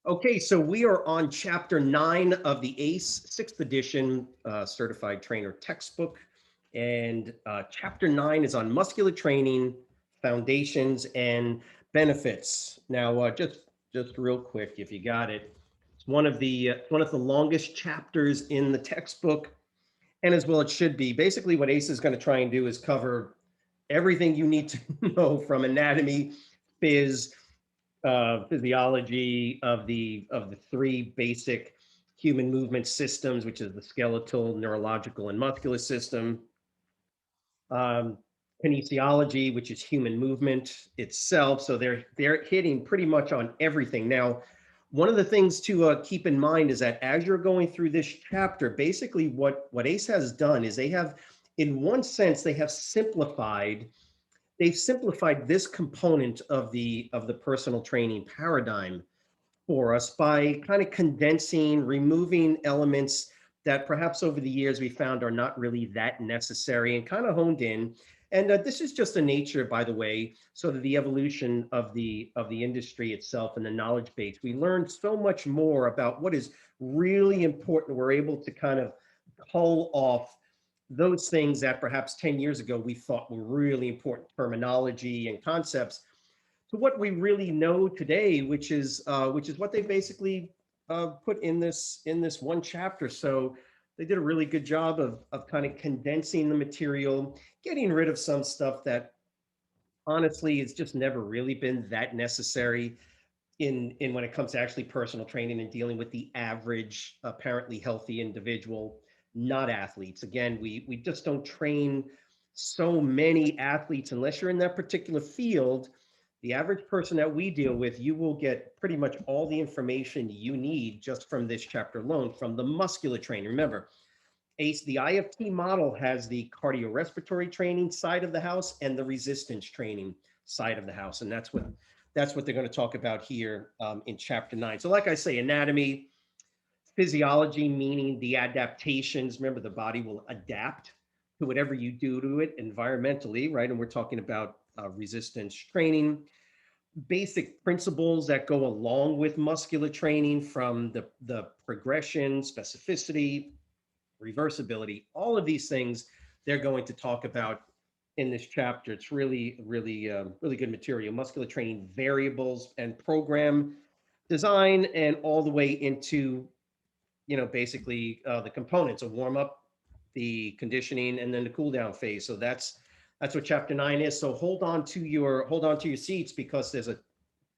Okay, so we are on chapter 9 of the ACE 6th edition certified trainer textbook. And chapter 9 is on muscular training, foundations, and benefits. Now, just real quick, if you got it, it's one of the longest chapters in the textbook, and as well it should be. Basically, what ACE is going to try and do is cover everything you need to know from anatomy, physiology of the three basic human movement systems, which is the skeletal, neurological, and muscular system. Um, Kinesiology, which is human movement itself. So they're hitting pretty much on everything. Now, one of the things to keep in mind is that as you're going through this chapter, basically what ACE has done is they have, in one sense, they've simplified this component of the personal training paradigm for us by kind of condensing, removing elements that perhaps over the years we found are not really that necessary and kind of honed in. And this is just the nature, by the way, sort of the evolution of the industry itself and the knowledge base. We learned so much more about what is really important. We're able to kind of cull off those things that perhaps 10 years ago we thought were really important terminology and concepts to what we really know today, which is what they basically put in this one chapter. So they did a really good job of kind of condensing the material, getting rid of some stuff that honestly it's just never really been that necessary in when it comes to actually personal training and dealing with the average apparently healthy individual, not athletes. Again, we just don't train so many athletes unless you're in that particular field. The average person that we deal with, you will get pretty much all the information you need just from this chapter alone, from the muscular training. Remember, ACE, the IFT model has the cardiorespiratory training side of the house and the resistance training side of the house. And that's what they're going to talk about here in chapter 9. So like I say, anatomy, physiology, meaning the adaptations. Remember, the body will adapt to whatever you do to it environmentally, right? And we're talking about resistance training, basic principles that go along with muscular training, from the progression, specificity, reversibility, all of these things they're going to talk about in this chapter. It's really good material. Muscular training variables and program design, and all the way into basically the components of warm up, the conditioning, and then the cool down phase. So that's what chapter 9 is. So hold on to your seats, because there's a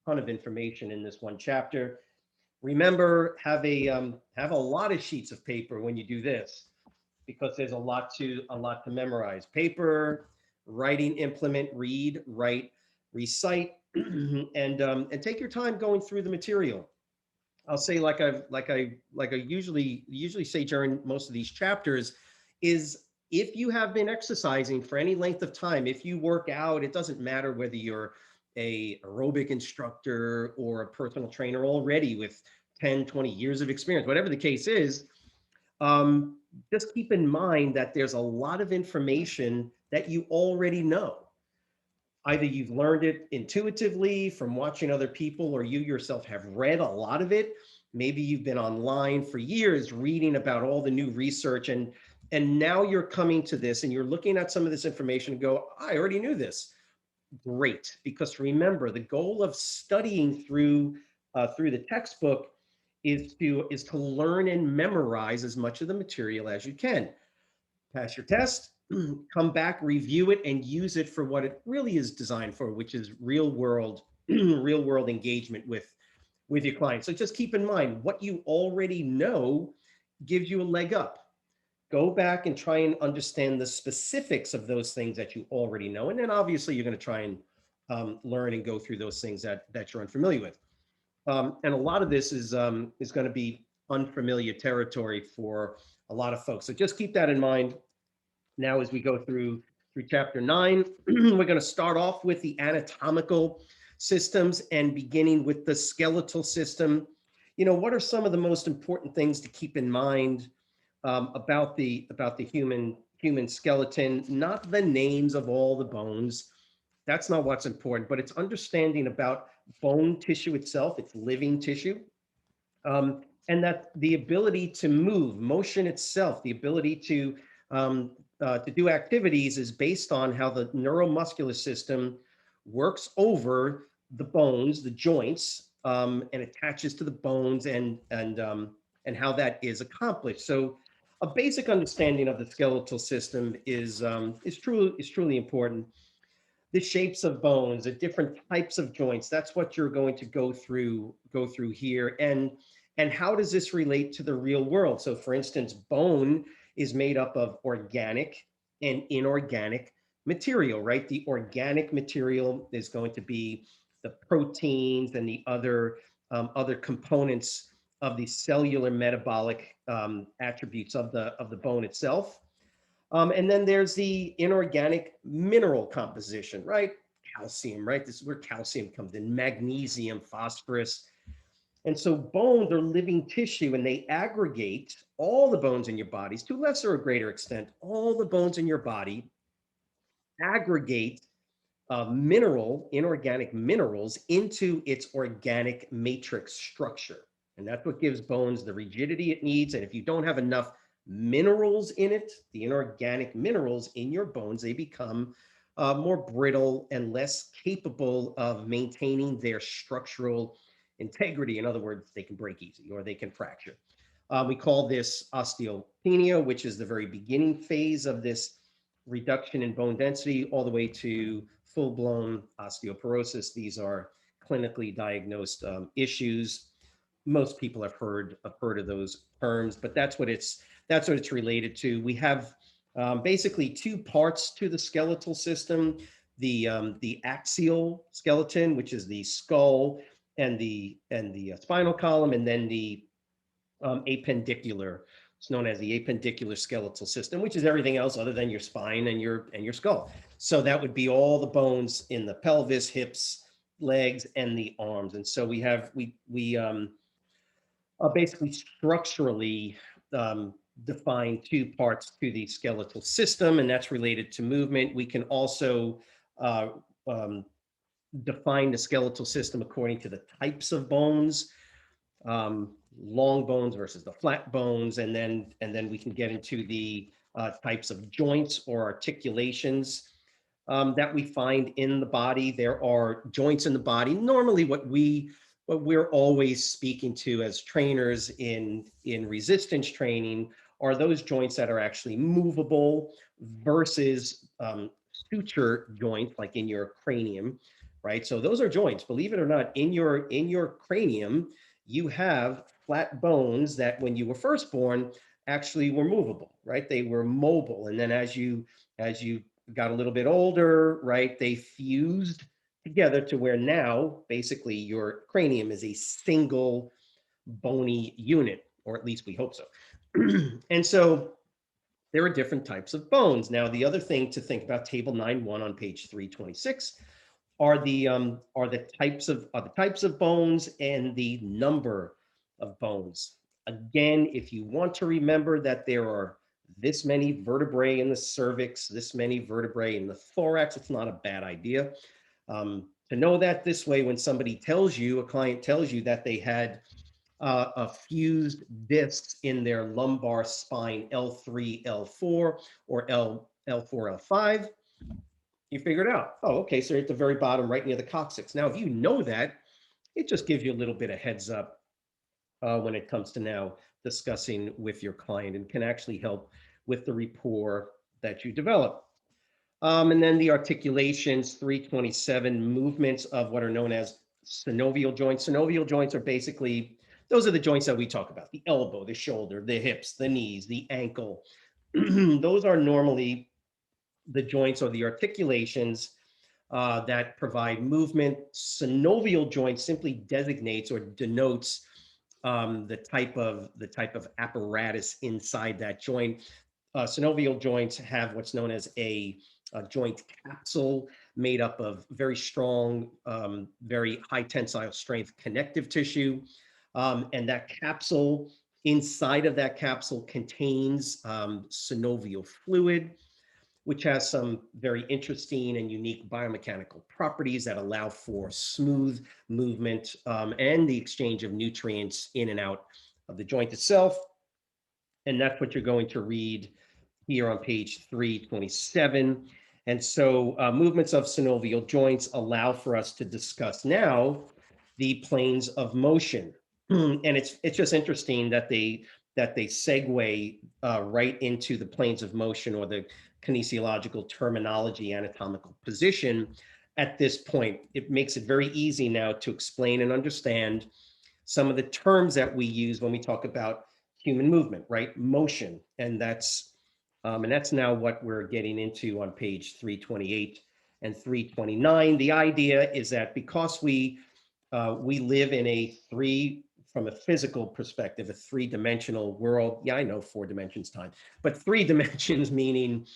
ton of information in this one chapter. Remember, have a lot of sheets of paper when you do this, because there's a lot to memorize. Paper, writing implement, read, write, recite, and take your time going through the material. I'll say, like I usually say during most of these chapters, is if you have been exercising for any length of time, if you work out, it doesn't matter whether you're a aerobic instructor or a personal trainer already with 10, 20 years of experience, whatever the case is, just keep in mind that there's a lot of information that you already know. Either you've learned it intuitively from watching other people, or you yourself have read a lot of it. Maybe you've been online for years reading about all the new research, and now you're coming to this and you're looking at some of this information and go, I already knew this. Great, because remember, the goal of studying through the textbook is to learn and memorize as much of the material as you can. Pass your test, come back, review it, and use it for what it really is designed for, which is real world engagement with your clients. So just keep in mind, what you already know gives you a leg up. Go back and try and understand the specifics of those things that you already know. And then obviously you're going to try and learn and go through those things that you're unfamiliar with. And a lot of this is going to be unfamiliar territory for a lot of folks. So just keep that in mind. Now, as we go through chapter 9, we're going to start off with the anatomical systems and beginning with the skeletal system. What are some of the most important things to keep in mind about the human skeleton? Not the names of all the bones. That's not what's important, but it's understanding about bone tissue itself. It's living tissue. And that the ability to move, motion itself, the ability to do activities is based on how the neuromuscular system works over the bones, the joints, and attaches to the bones, and how that is accomplished. So, a basic understanding of the skeletal system is truly important. The shapes of bones, the different types of joints. That's what you're going to go through here. And how does this relate to the real world? So for instance, bone is made up of organic and inorganic material, right? The organic material is going to be the proteins and the other components of the cellular metabolic attributes of the bone itself. And then there's the inorganic mineral composition, right? Calcium, right? This is where calcium comes in, magnesium, phosphorus. And so bones are living tissue, and they aggregate all the bones in your bodies to a lesser or greater extent. All the bones in your body aggregate inorganic minerals into its organic matrix structure. And that's what gives bones the rigidity it needs. And if you don't have enough minerals in it, the inorganic minerals in your bones, they become more brittle and less capable of maintaining their structural integrity. In other words, they can break easy or they can fracture. We call this osteopenia, which is the very beginning phase of this reduction in bone density, all the way to full-blown osteoporosis. These are clinically diagnosed issues. Most people have heard of those terms, but that's what it's related to. We have basically two parts to the skeletal system: the axial skeleton, which is the skull and the spinal column, and then the appendicular. It's known as the appendicular skeletal system, which is everything else other than your spine and your skull. So that would be all the bones in the pelvis, hips, legs, and the arms. And so we basically structurally define two parts to the skeletal system, and that's related to movement. We can also uh, um, define the skeletal system according to the types of bones, long bones versus the flat bones, and then we can get into the types of joints or articulations that we find in the body. There are joints in the body. Normally, what we're always speaking to as trainers in resistance training are those joints that are actually movable versus suture joints, like in your cranium, right? So those are joints. Believe it or not, in your cranium, you have flat bones that, when you were first born, actually were movable, right? They were mobile, and then as you got a little bit older, right, they fused together to where now basically your cranium is a single bony unit, or at least we hope so. And so there are different types of bones. Now, the other thing to think about, table 9.1 on page 326, are the types of bones and the number of bones. Again, if you want to remember that there are this many vertebrae in the cervix, this many vertebrae in the thorax, it's not a bad idea to know that. This way, when a client tells you that they had a fused discs in their lumbar spine, L3, L4, or L4, L5, you figure it out. Oh, okay, so you're at the very bottom, right near the coccyx. Now, if you know that, it just gives you a little bit of heads up when it comes to now discussing with your client, and can actually help with the rapport that you develop. And then the articulations, 327, movements of what are known as synovial joints. Synovial joints are basically, those are the joints that we talk about: the elbow, the shoulder, the hips, the knees, the ankle. Those are normally the joints or the articulations that provide movement. Synovial joint simply designates or denotes the type of apparatus inside that joint. Synovial joints have what's known as a joint capsule made up of very strong, very high tensile strength connective tissue. And that capsule, inside of that capsule, contains synovial fluid, which has some very interesting and unique biomechanical properties that allow for smooth movement and the exchange of nutrients in and out of the joint itself. And that's what you're going to read here on page 327. And so movements of synovial joints allow for us to discuss now the planes of motion. And it's just interesting that they segue right into the planes of motion, or the kinesiological terminology, anatomical position. At this point, it makes it very easy now to explain and understand some of the terms that we use when we talk about human movement, right? Motion, and that's now what we're getting into on page 328 and 329. The idea is that because we live in from a physical perspective, a three-dimensional world. Yeah, I know 4 dimensions time, but 3 dimensions meaning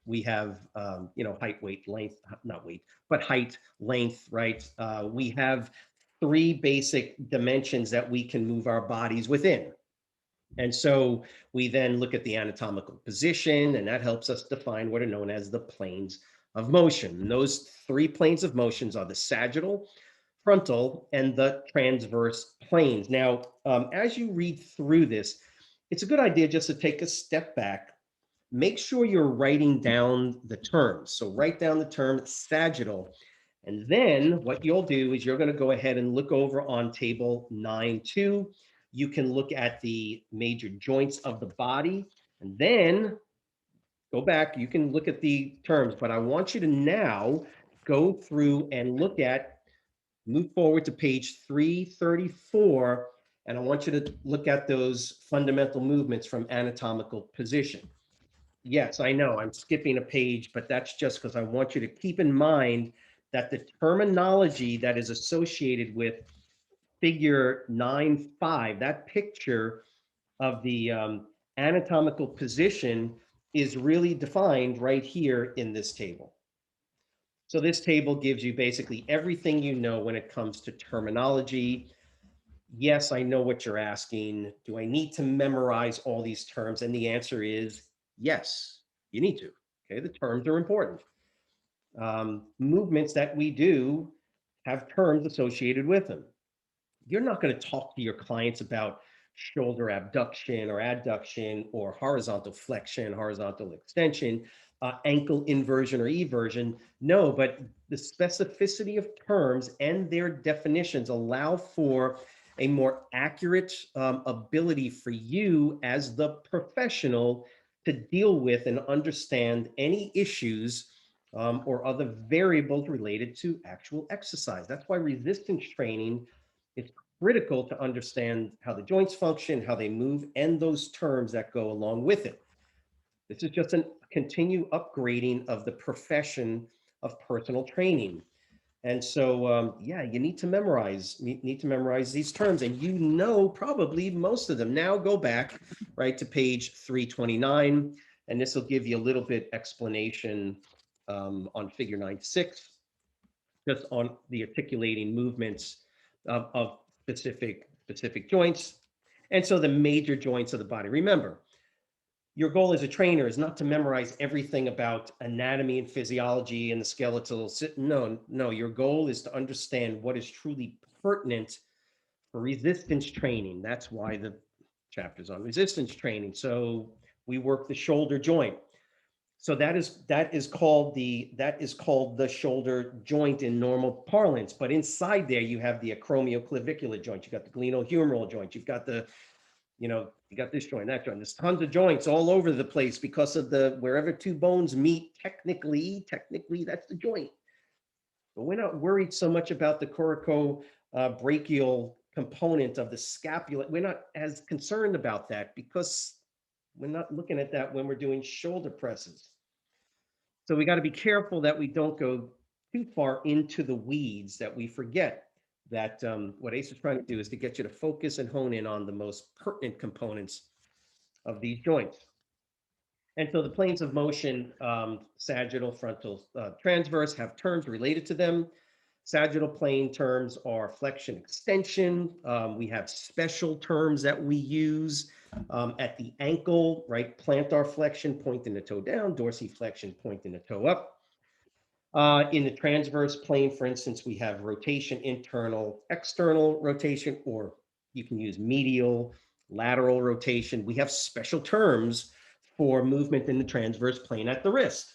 we have height, weight, length, not weight, but height, length, right? We have 3 basic dimensions that we can move our bodies within. And so we then look at the anatomical position, and that helps us define what are known as the planes of motion. And those 3 planes of motions are the sagittal, frontal, and the transverse planes. Now, as you read through this, it's a good idea just to take a step back. Make sure you're writing down the terms. So write down the term sagittal. And then what you'll do is you're going to go ahead and look over on table 9.2. You can look at the major joints of the body, and then go back. You can look at the terms, but I want you to now go through and move forward to page 334, and I want you to look at those fundamental movements from anatomical position. Yes, I know I'm skipping a page, but that's just because I want you to keep in mind that the terminology that is associated with figure 9.5, that picture of the anatomical position, is really defined right here in this table. So this table gives you basically everything you know when it comes to terminology. Yes, I know what you're asking. Do I need to memorize all these terms? And the answer is yes, you need to. Okay, the terms are important. Movements that we do have terms associated with them. You're not going to talk to your clients about shoulder abduction or adduction, or horizontal flexion, horizontal extension, ankle inversion or eversion. No, but the specificity of terms and their definitions allow for a more accurate ability for you as the professional to deal with and understand any issues or other variables related to actual exercise. That's why resistance training is critical, to understand how the joints function, how they move, and those terms that go along with it. This is just a continued upgrading of the profession of personal training. And so, yeah, you need to memorize these terms, and you know probably most of them. Now go back right to page 329, and this will give you a little bit explanation on figure 9.6, just on the articulating movements of specific joints. And so the major joints of the body. Remember, your goal as a trainer is not to memorize everything about anatomy and physiology and the skeletal system. No, your goal is to understand what is truly pertinent for resistance training. That's why the chapter's on resistance training. So we work the shoulder joint. So that is called the shoulder joint in normal parlance. But inside there, you have the acromioclavicular joint. You got the glenohumeral joint. You've got you got this joint, that joint. There's tons of joints all over the place because of wherever 2 bones meet. Technically, that's the joint. But we're not worried so much about the coracobrachial component of the scapula. We're not as concerned about that because we're not looking at that when we're doing shoulder presses. So we got to be careful that we don't go too far into the weeds, that we forget that what ACE is trying to do is to get you to focus and hone in on the most pertinent components of these joints. And so the planes of motion, sagittal, frontal, transverse, have terms related to them. Sagittal plane terms are flexion, extension. We have special terms that we use At the ankle, right, plantar flexion, pointing the toe down, dorsiflexion, pointing the toe up. In the transverse plane, for instance, we have rotation, internal, external rotation, or you can use medial, lateral rotation. We have special terms for movement in the transverse plane at the wrist.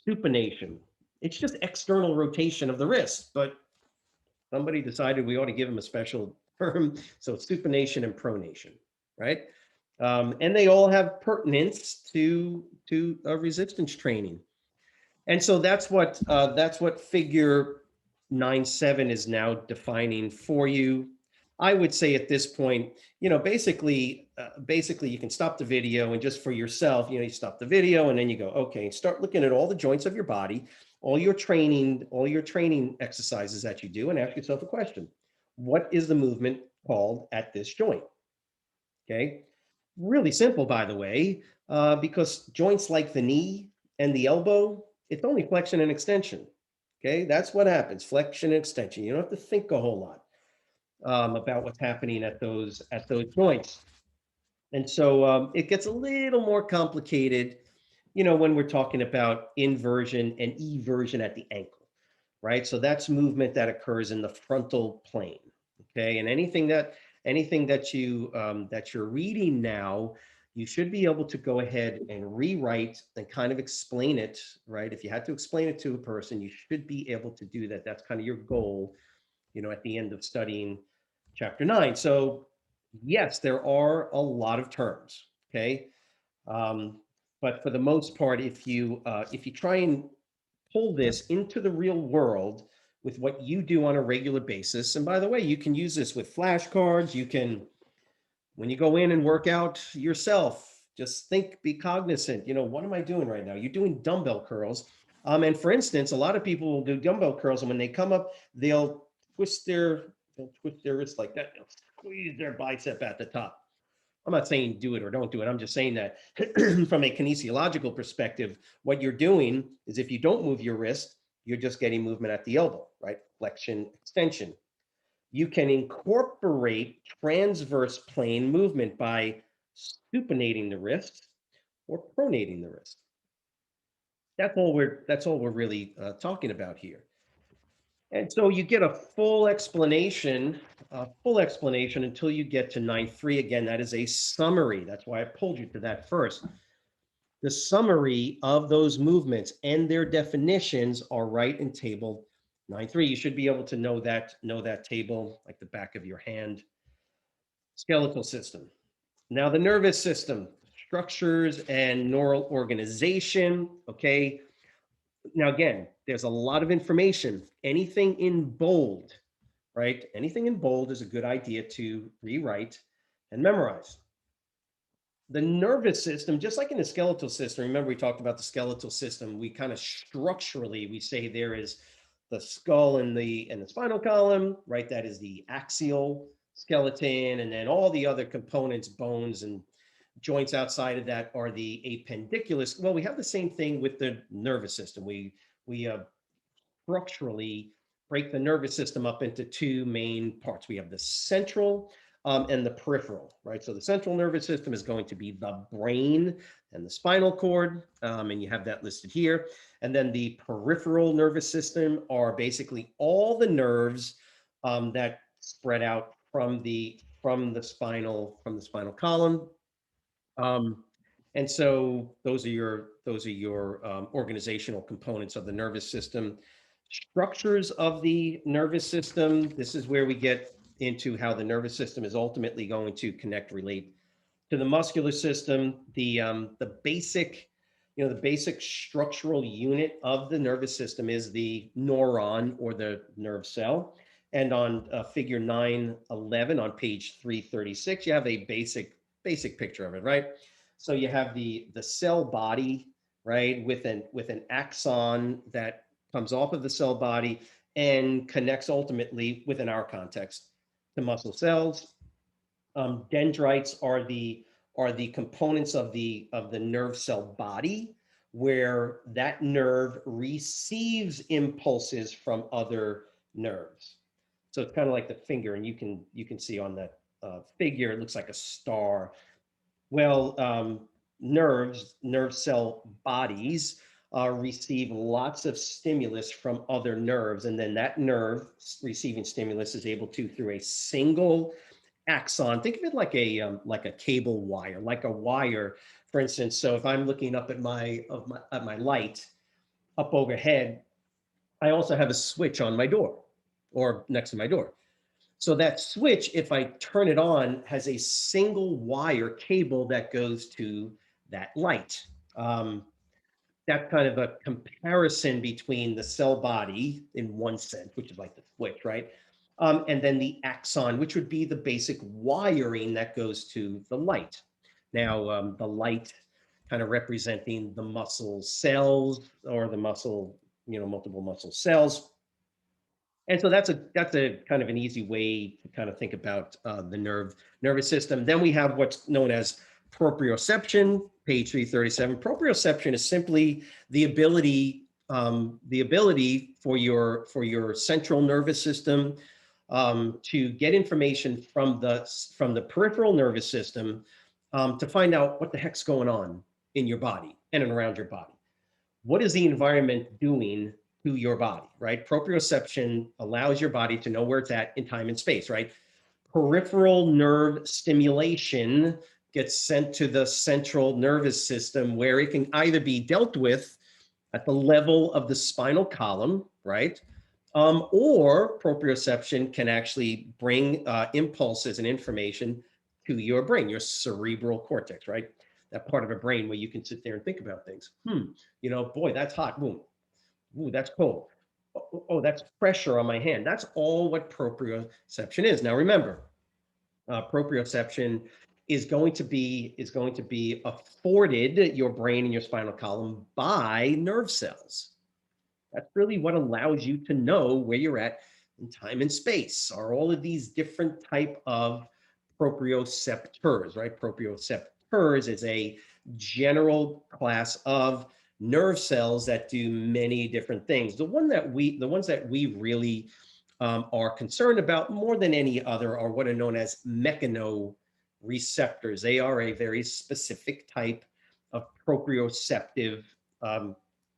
Supination. It's just external rotation of the wrist, but somebody decided we ought to give them a special term. So supination and pronation, right? And they all have pertinence to resistance training. And so that's what figure 9.7 is now defining for you. I would say at this point, basically you can stop the video and just for yourself, you stop the video and then you go, okay, start looking at all the joints of your body, all your training exercises that you do, and ask yourself a question: what is the movement called at this joint? Okay, really simple, by the way, because joints like the knee and the elbow, it's only flexion and extension. Okay, that's what happens: flexion and extension. You don't have to think a whole lot about what's happening at those joints. And so it gets a little more complicated, when we're talking about inversion and eversion at the ankle, right? So that's movement that occurs in the frontal plane. Okay, and anything that you're reading now, you should be able to go ahead and rewrite and kind of explain it, right? If you had to explain it to a person, you should be able to do that. That's kind of your goal, at the end of studying chapter 9. So yes, there are a lot of terms. Okay, um, but for the most part, if you try and pull this into the real world with what you do on a regular basis, and by the way, you can use this with flashcards. You can, when you go in and work out yourself, just be cognizant. What am I doing right now? You're doing dumbbell curls. And for instance, a lot of people will do dumbbell curls, and when they come up, twist their they'll twist their wrist like that. They'll squeeze their bicep at the top. I'm not saying do it or don't do it. I'm just saying that from a kinesiological perspective, what you're doing is if you don't move your wrist, you're just getting movement at the elbow, right? Flexion, extension. You can incorporate transverse plane movement by supinating the wrist or pronating the wrist. That's all we're really talking about here. And so you get a full explanation until you get to 9.3. Again, that is a summary. That's why I pulled you to that first. The summary of those movements and their definitions are right in table 9.3. You should be able to know that table like the back of your hand. Skeletal system. Now the nervous system, structures and neural organization. Okay. Now again, there's a lot of information. Anything in bold, right? Anything in bold is a good idea to rewrite and memorize. The nervous system, just like in the skeletal system, remember we talked about the skeletal system, we kind of structurally, we say there is the skull and the spinal column, right? That is the axial skeleton, and then all the other components, bones and joints outside of that are the appendicular. Well, we have the same thing with the nervous system. We structurally break the nervous system up into two main parts. We have the central and the peripheral, right? So the central nervous system is going to be the brain and the spinal cord, and you have that listed here. And then the peripheral nervous system are basically all the nerves that spread out from the spinal column. And so those are your organizational components of the nervous system. Structures of the nervous system. This is where we get into how the nervous system is ultimately going to relate to the muscular system. The basic structural unit of the nervous system is the neuron or the nerve cell. And on figure 9.11 on page 336, you have a basic picture of it, right? So you have the cell body, right, with an axon that comes off of the cell body and connects ultimately, within our context, to muscle cells. Dendrites are the components of the nerve cell body, where that nerve receives impulses from other nerves. So it's kind of like the finger, and you can see on that figure, it looks like a star. Well, nerve cell bodies receive lots of stimulus from other nerves, and then that nerve receiving stimulus is able to, through a single axon, think of it like a cable wire, like a wire, for instance. So if I'm looking up at my light up overhead, I also have a switch on my door or next to my door. So that switch, if I turn it on, has a single wire cable that goes to that light. That's kind of a comparison between the cell body in one sense, which is like the switch, right? And then the axon, which would be the basic wiring that goes to the light. Now, the light kind of representing the muscle cells or the muscle, multiple muscle cells. And so that's a kind of an easy way to kind of think about the nervous system. Then we have what's known as proprioception, page 337. Proprioception is simply the ability for your central nervous system to get information from the peripheral nervous system to find out what the heck's going on in your body and around your body. What is the environment doing to your body, right? Proprioception allows your body to know where it's at in time and space, right? Peripheral nerve stimulation gets sent to the central nervous system where it can either be dealt with at the level of the spinal column, right? Or proprioception can actually bring impulses and information to your brain, your cerebral cortex, right? That part of a brain where you can sit there and think about things. Boy, that's hot. Boom. Ooh, that's cold. Oh, that's pressure on my hand. That's all what proprioception is. Now, remember, proprioception is going to be afforded your brain and your spinal column by nerve cells. That's really what allows you to know where you're at in time and space. Are all of these different type of proprioceptors, right? Proprioceptors is a general class of nerve cells that do many different things. The ones that we really are concerned about more than any other are what are known as Mechano receptors. They are a very specific type of proprioceptive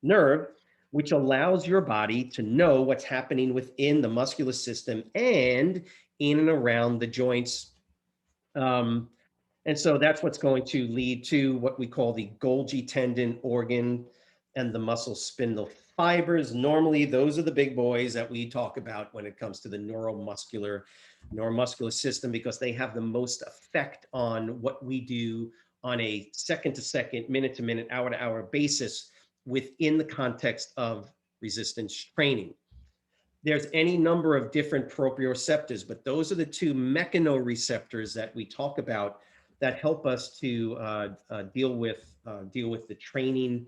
nerve, which allows your body to know what's happening within the muscular system and in and around the joints. And so that's what's going to lead to what we call the Golgi tendon organ and the muscle spindle fibers. Normally, those are the big boys that we talk about when it comes to the neuromuscular system, because they have the most effect on what we do on a second to second, minute to minute, hour to hour basis within the context of resistance training. There's any number of different proprioceptors, but those are the two mechanoreceptors that we talk about that help us to deal with the training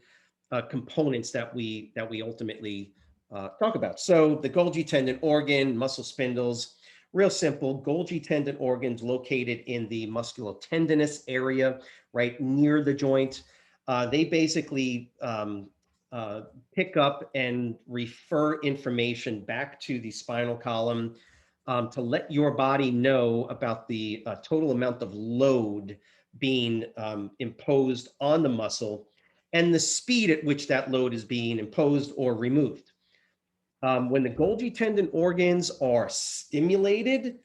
components that we ultimately talk about. So the Golgi tendon organ, muscle spindles, real simple. Golgi tendon organs located in the musculotendinous area, right near the joint. They basically pick up and refer information back to the spinal column to let your body know about the total amount of load being imposed on the muscle and the speed at which that load is being imposed or removed. When the Golgi tendon organs are stimulated,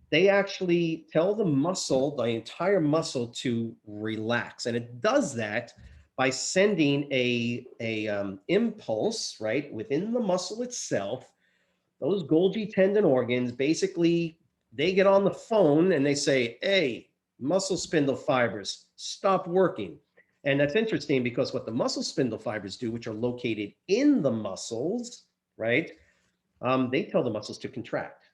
they actually tell the muscle, the entire muscle, to relax. And it does that by sending a impulse, right, within the muscle itself. Those Golgi tendon organs, basically, they get on the phone and they say, hey, muscle spindle fibers, stop working. And that's interesting because what the muscle spindle fibers do, which are located in the muscles, right, they tell the muscles to contract.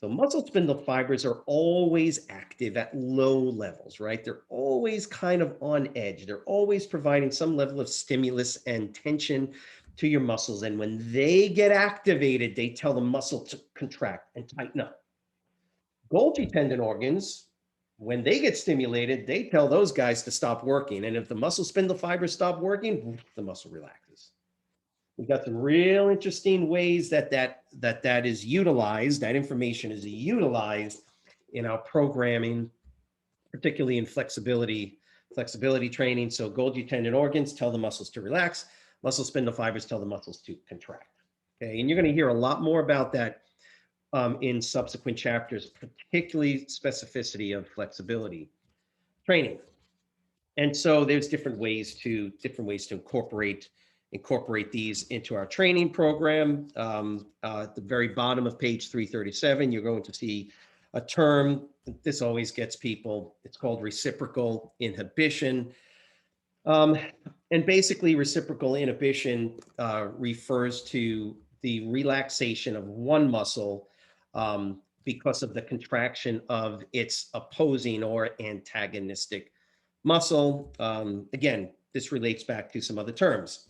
So muscle spindle fibers are always active at low levels, right? They're always kind of on edge. They're always providing some level of stimulus and tension to your muscles. And when they get activated, they tell the muscle to contract and tighten up. Golgi tendon organs, when they get stimulated, they tell those guys to stop working. And if the muscle spindle fibers stop working, the muscle relaxes. We've got some real interesting ways that is utilized, that information is utilized in our programming particularly in flexibility training. So Golgi tendon organs tell the muscles to relax. Muscle spindle fibers tell the muscles to contract. Okay, and you're going to hear a lot more about that in subsequent chapters, particularly specificity of flexibility training. And so there's different ways to incorporate these into our training program. At the very bottom of page 337, you're going to see a term. This always gets people. It's called reciprocal inhibition. And basically, reciprocal inhibition refers to the relaxation of one muscle because of the contraction of its opposing or antagonistic muscle. Again, this relates back to some other terms.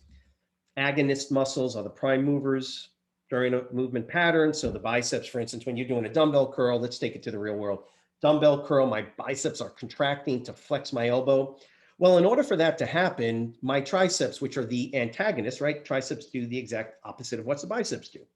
Agonist muscles are the prime movers during a movement pattern. So the biceps, for instance, when you're doing a dumbbell curl, let's take it to the real world. Dumbbell curl, my biceps are contracting to flex my elbow. Well, in order for that to happen, my triceps, which are the antagonists, right? Triceps do the exact opposite of what the biceps do,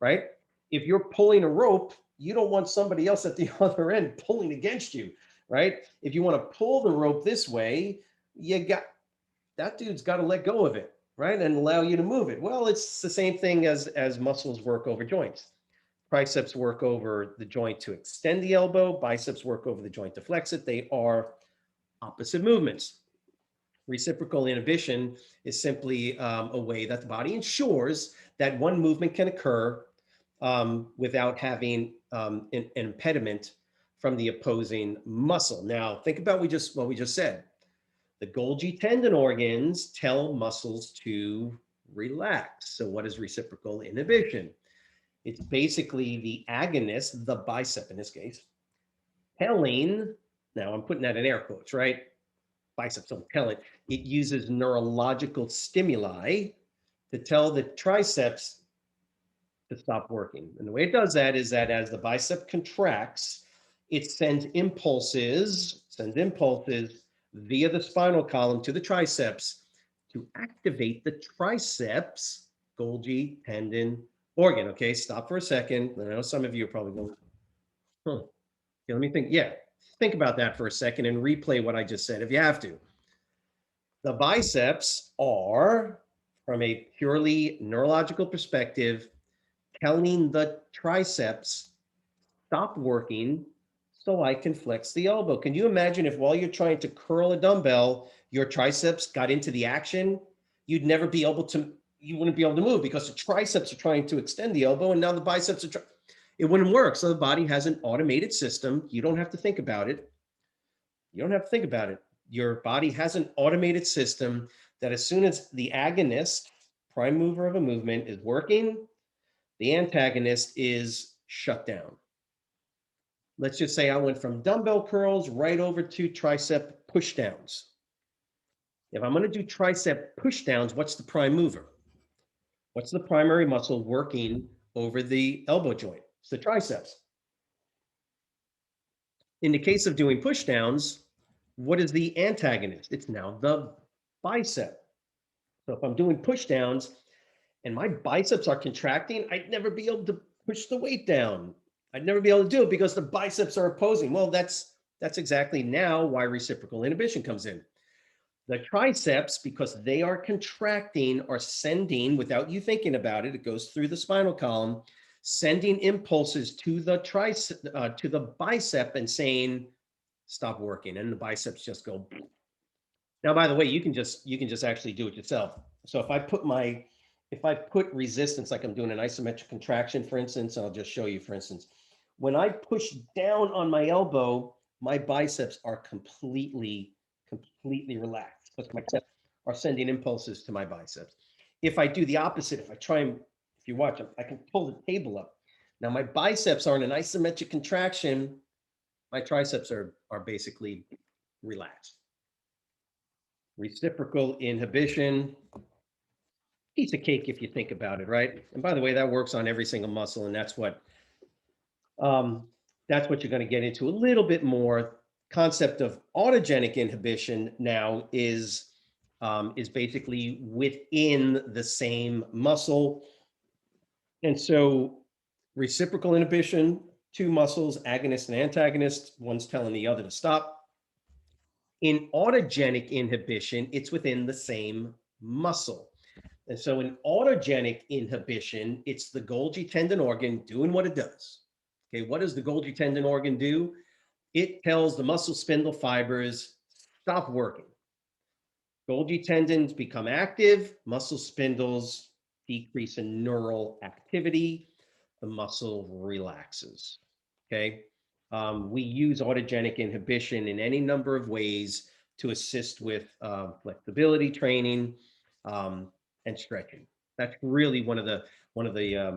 right? If you're pulling a rope, you don't want somebody else at the other end pulling against you, right? If you want to pull the rope this way, that dude's got to let go of it, right? And allow you to move it. Well, it's the same thing as muscles work over joints. Triceps work over the joint to extend the elbow. Biceps work over the joint to flex it. They are opposite movements. Reciprocal inhibition is simply a way that the body ensures that one movement can occur without having an impediment from the opposing muscle. Now, think about what we just said. The Golgi tendon organs tell muscles to relax. So what is reciprocal inhibition? It's basically the agonist, the bicep in this case, telling, now I'm putting that in air quotes, right? Biceps don't tell it. It uses neurological stimuli to tell the triceps to stop working. And the way it does that is that as the bicep contracts, it sends impulses via the spinal column to the triceps to activate the triceps Golgi tendon organ. Okay, stop for a second. I know some of you are probably going, huh. Okay, let me think. Yeah, think about that for a second and replay what I just said if you have to. The biceps are, from a purely neurological perspective, telling the triceps, stop working so I can flex the elbow. Can you imagine if while you're trying to curl a dumbbell, your triceps got into the action? You wouldn't be able to move because the triceps are trying to extend the elbow and now the biceps are it wouldn't work. So the body has an automated system. You don't have to think about it. Your body has an automated system that as soon as the agonist, prime mover of a movement, is working, the antagonist is shut down. Let's just say I went from dumbbell curls right over to tricep pushdowns. If I'm going to do tricep pushdowns, what's the prime mover? What's the primary muscle working over the elbow joint? It's the triceps. In the case of doing pushdowns, what is the antagonist? It's now the bicep. So if I'm doing pushdowns and my biceps are contracting, I'd never be able to push the weight down. I'd never be able to do it because the biceps are opposing. Well, that's exactly now why reciprocal inhibition comes in. The triceps, because they are contracting, are sending, without you thinking about it, it goes through the spinal column, sending impulses to the bicep and saying, stop working. And the biceps just go. Now, by the way, you can just actually do it yourself. So if I put resistance, like I'm doing an isometric contraction, for instance, I'll just show you, for instance, when I push down on my elbow, my biceps are completely relaxed because my biceps are sending impulses to my biceps. If I do the opposite, if you watch, I can pull the table up. Now my biceps are in an isometric contraction. My triceps are basically relaxed. Reciprocal inhibition, piece of cake if you think about it, right? And by the way, that works on every single muscle, and that's what you're going to get into a little bit more. Concept of autogenic inhibition now is basically within the same muscle. And so reciprocal inhibition, two muscles, agonist and antagonist, one's telling the other to stop. In autogenic inhibition, it's within the same muscle. And so in autogenic inhibition, it's the Golgi tendon organ doing what it does. Okay, what does the Golgi tendon organ do? It tells the muscle spindle fibers, stop working. Golgi tendons become active, muscle spindles decrease in neural activity, the muscle relaxes. Okay. We use autogenic inhibition in any number of ways to assist with flexibility training and stretching. That's really one of the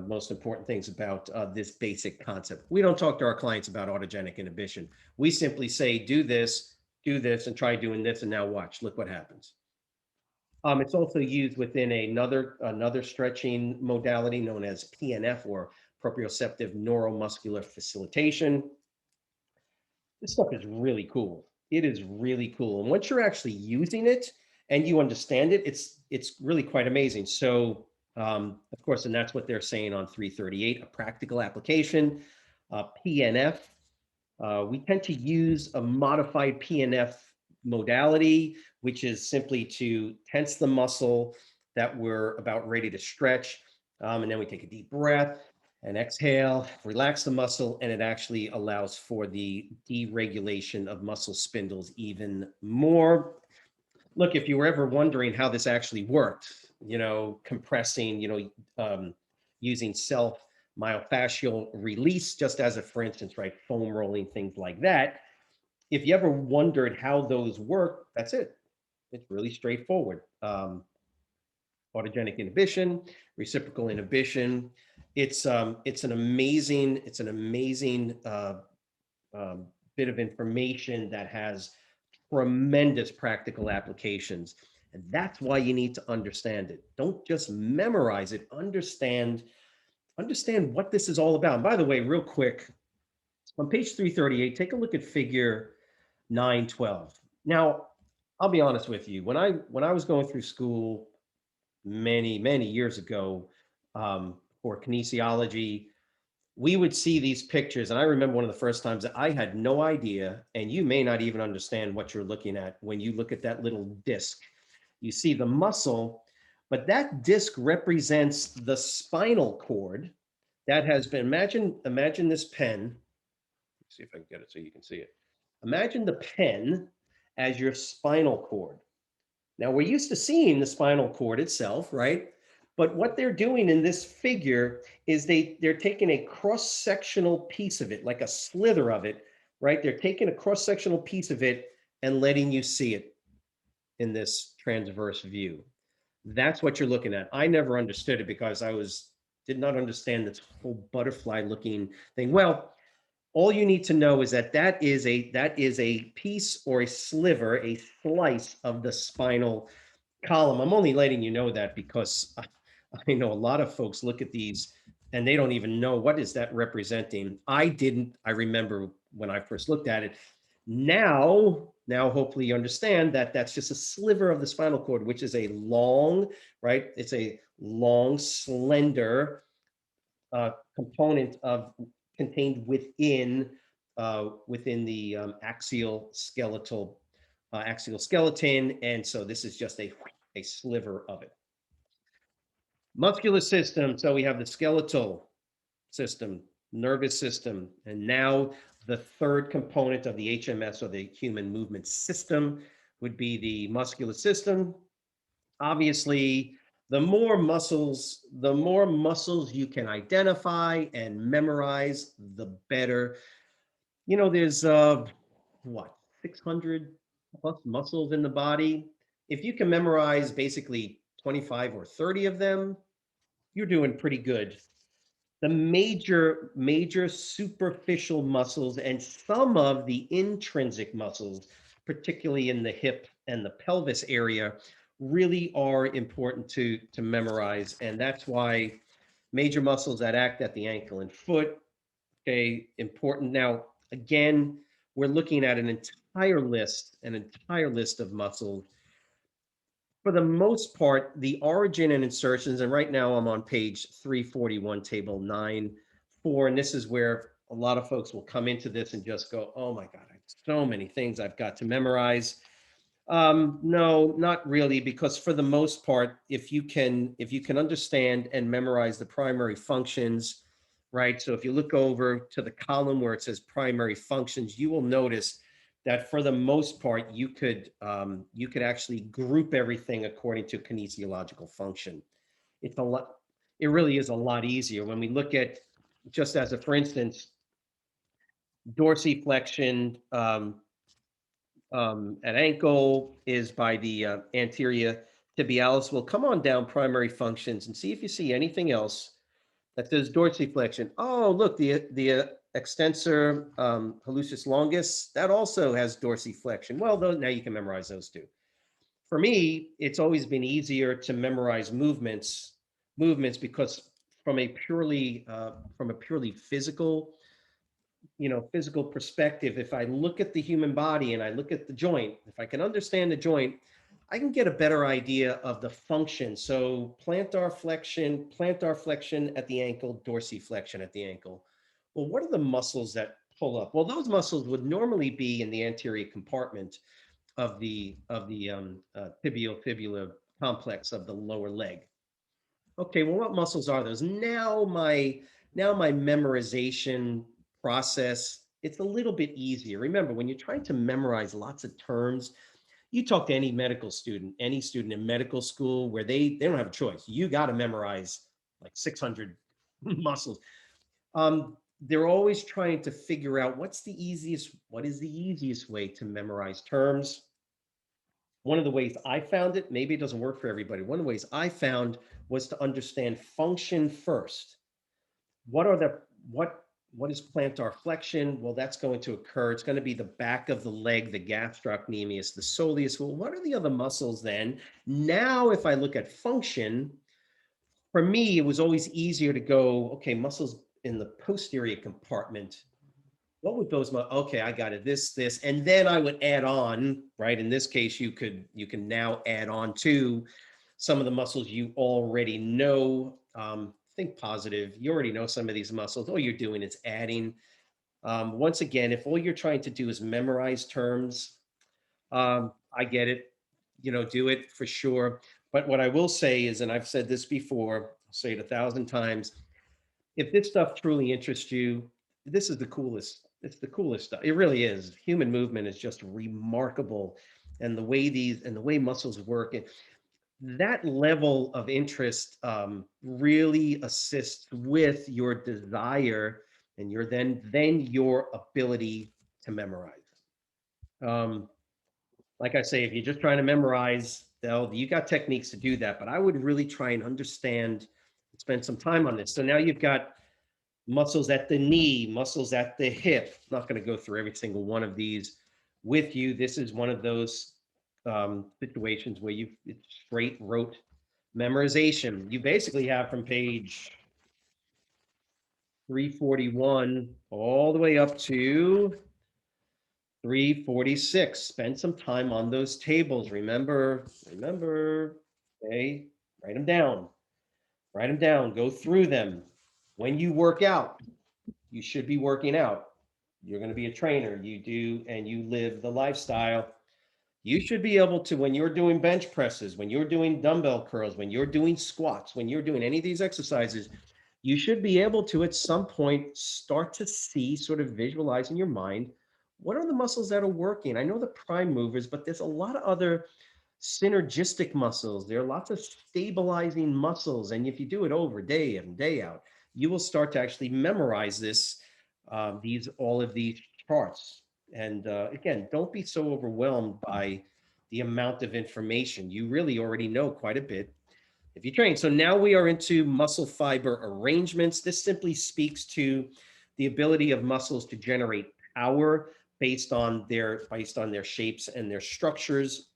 most important things about this basic concept. We don't talk to our clients about autogenic inhibition. We simply say, do this, and try doing this, and now watch. Look what happens. It's also used within another stretching modality known as PNF, or proprioceptive neuromuscular facilitation. This stuff is really cool. It is really cool. And once you're actually using it and you understand it, it's really quite amazing. So, of course, and that's what they're saying on 338, a practical application, PNF. We tend to use a modified PNF modality, which is simply to tense the muscle that we're about ready to stretch. And then we take a deep breath and exhale, relax the muscle, and it actually allows for the deregulation of muscle spindles even more. Look, if you were ever wondering how this actually worked, compressing, using self myofascial release, just as a, for instance, right, foam rolling, things like that. If you ever wondered how those work, that's it. It's really straightforward. Autogenic inhibition, reciprocal inhibition. It's an amazing bit of information that has tremendous practical applications. And that's why you need to understand it. Don't just memorize it. Understand what this is all about. And by the way, real quick, on page 338, take a look at figure 912. Now, I'll be honest with you. When I was going through school many years ago, for kinesiology, we would see these pictures. And I remember one of the first times that I had no idea, and you may not even understand what you're looking at when you look at that little disc. You see the muscle, but that disc represents the spinal cord that has been, imagine this pen. Let's see if I can get it so you can see it. Imagine the pen as your spinal cord. Now, we're used to seeing the spinal cord itself, right? But what they're doing in this figure is they're taking a cross-sectional piece of it, like a slither of it, right? They're taking a cross-sectional piece of it and letting you see it in this transverse view. That's what you're looking at. I never understood it because did not understand this whole butterfly looking thing. Well, all you need to know is that is a piece or a sliver, a slice of the spinal column. I'm only letting you know that because I know a lot of folks look at these and they don't even know what is that representing. I didn't. I remember when I first looked at it. Now hopefully you understand that that's just a sliver of the spinal cord, which is a long, right? It's a long, slender component contained within the axial skeleton, and so this is just a sliver of it. Muscular system. So we have the skeletal system, nervous system, and now the third component of the HMS, or the human movement system, would be the muscular system. Obviously, the more muscles you can identify and memorize, the better. There's 600 plus muscles in the body. If you can memorize basically 25 or 30 of them, you're doing pretty good. The major superficial muscles and some of the intrinsic muscles, particularly in the hip and the pelvis area, really are important to memorize. And that's why major muscles that act at the ankle and foot, okay, important. Now, again, we're looking at an entire list of muscles. For the most part, the origin and insertions, and right now I'm on page 341, table 9.4, and this is where a lot of folks will come into this and just go, oh my God, I have so many things I've got to memorize. No, not really, because for the most part, if you can understand and memorize the primary functions, right? So if you look over to the column where it says primary functions, you will notice that for the most part, you could actually group everything according to kinesiological function. It's a lot, it really is a lot easier when we look at, just as a for instance, dorsiflexion, at ankle is by the anterior tibialis. Well, come on down primary functions and see if you see anything else that says dorsiflexion. Oh, look, the extensor hallucis longus, that also has dorsiflexion. Well, those, now you can memorize those two. For me, it's always been easier to memorize movements because from a purely physical, physical perspective, if I look at the human body and I look at the joint, if I can understand the joint, I can get a better idea of the function. So plantar flexion at the ankle, dorsiflexion at the ankle. Well, what are the muscles that pull up? Well, those muscles would normally be in the anterior compartment of the tibiofibular complex of the lower leg. Okay, well, what muscles are those? Now my memorization process, it's a little bit easier. Remember, when you're trying to memorize lots of terms, you talk to any medical student, any student in medical school where they don't have a choice. You got to memorize like 600 muscles. They're always trying to figure out what is the easiest way to memorize terms. One of the ways I found it, maybe it doesn't work for everybody. One of the ways I found was to understand function first. What are the what is plantar flexion? Well, that's going to occur. It's going to be the back of the leg, the gastrocnemius, the soleus. Well, what are the other muscles then? Now, if I look at function, for me, it was always easier to go, okay, muscles in the posterior compartment. What would those, okay, I got it, this, and then I would add on, right? In this case, you can now add on to some of the muscles you already know. Think positive. You already know some of these muscles. All you're doing is adding. Once again, if all you're trying to do is memorize terms, I get it. Do it for sure. But what I will say is, and I've said this before, I'll say it 1,000 times, if this stuff truly interests you, this is the coolest. It's the coolest stuff. It really is. Human movement is just remarkable. And the way muscles work, and that level of interest really assists with your desire and then your ability to memorize. Um, like I say, if you're just trying to memorize, you got techniques to do that, but I would really try and understand and spend some time on this. So now you've got muscles at the knee, muscles at the hip. I'm not going to go through every single one of these with you. This is one of those situations where it's straight rote memorization. You basically have from page 341 all the way up to 346. Spend some time on those tables. Remember, okay, write them down. Write them down, go through them. When you work out, you should be working out. You're going to be a trainer. You do, and you live the lifestyle. You should be able to, when you're doing bench presses, when you're doing dumbbell curls, when you're doing squats, when you're doing any of these exercises, you should be able to, at some point, start to see, sort of visualize in your mind, what are the muscles that are working? I know the prime movers, but there's a lot of other synergistic muscles. There are lots of stabilizing muscles. And if you do it over day in, day out, you will start to actually memorize all of these charts. And again, don't be so overwhelmed by the amount of information. You really already know quite a bit if you train. So now we are into muscle fiber arrangements. This simply speaks to the ability of muscles to generate power based on their shapes and their structures.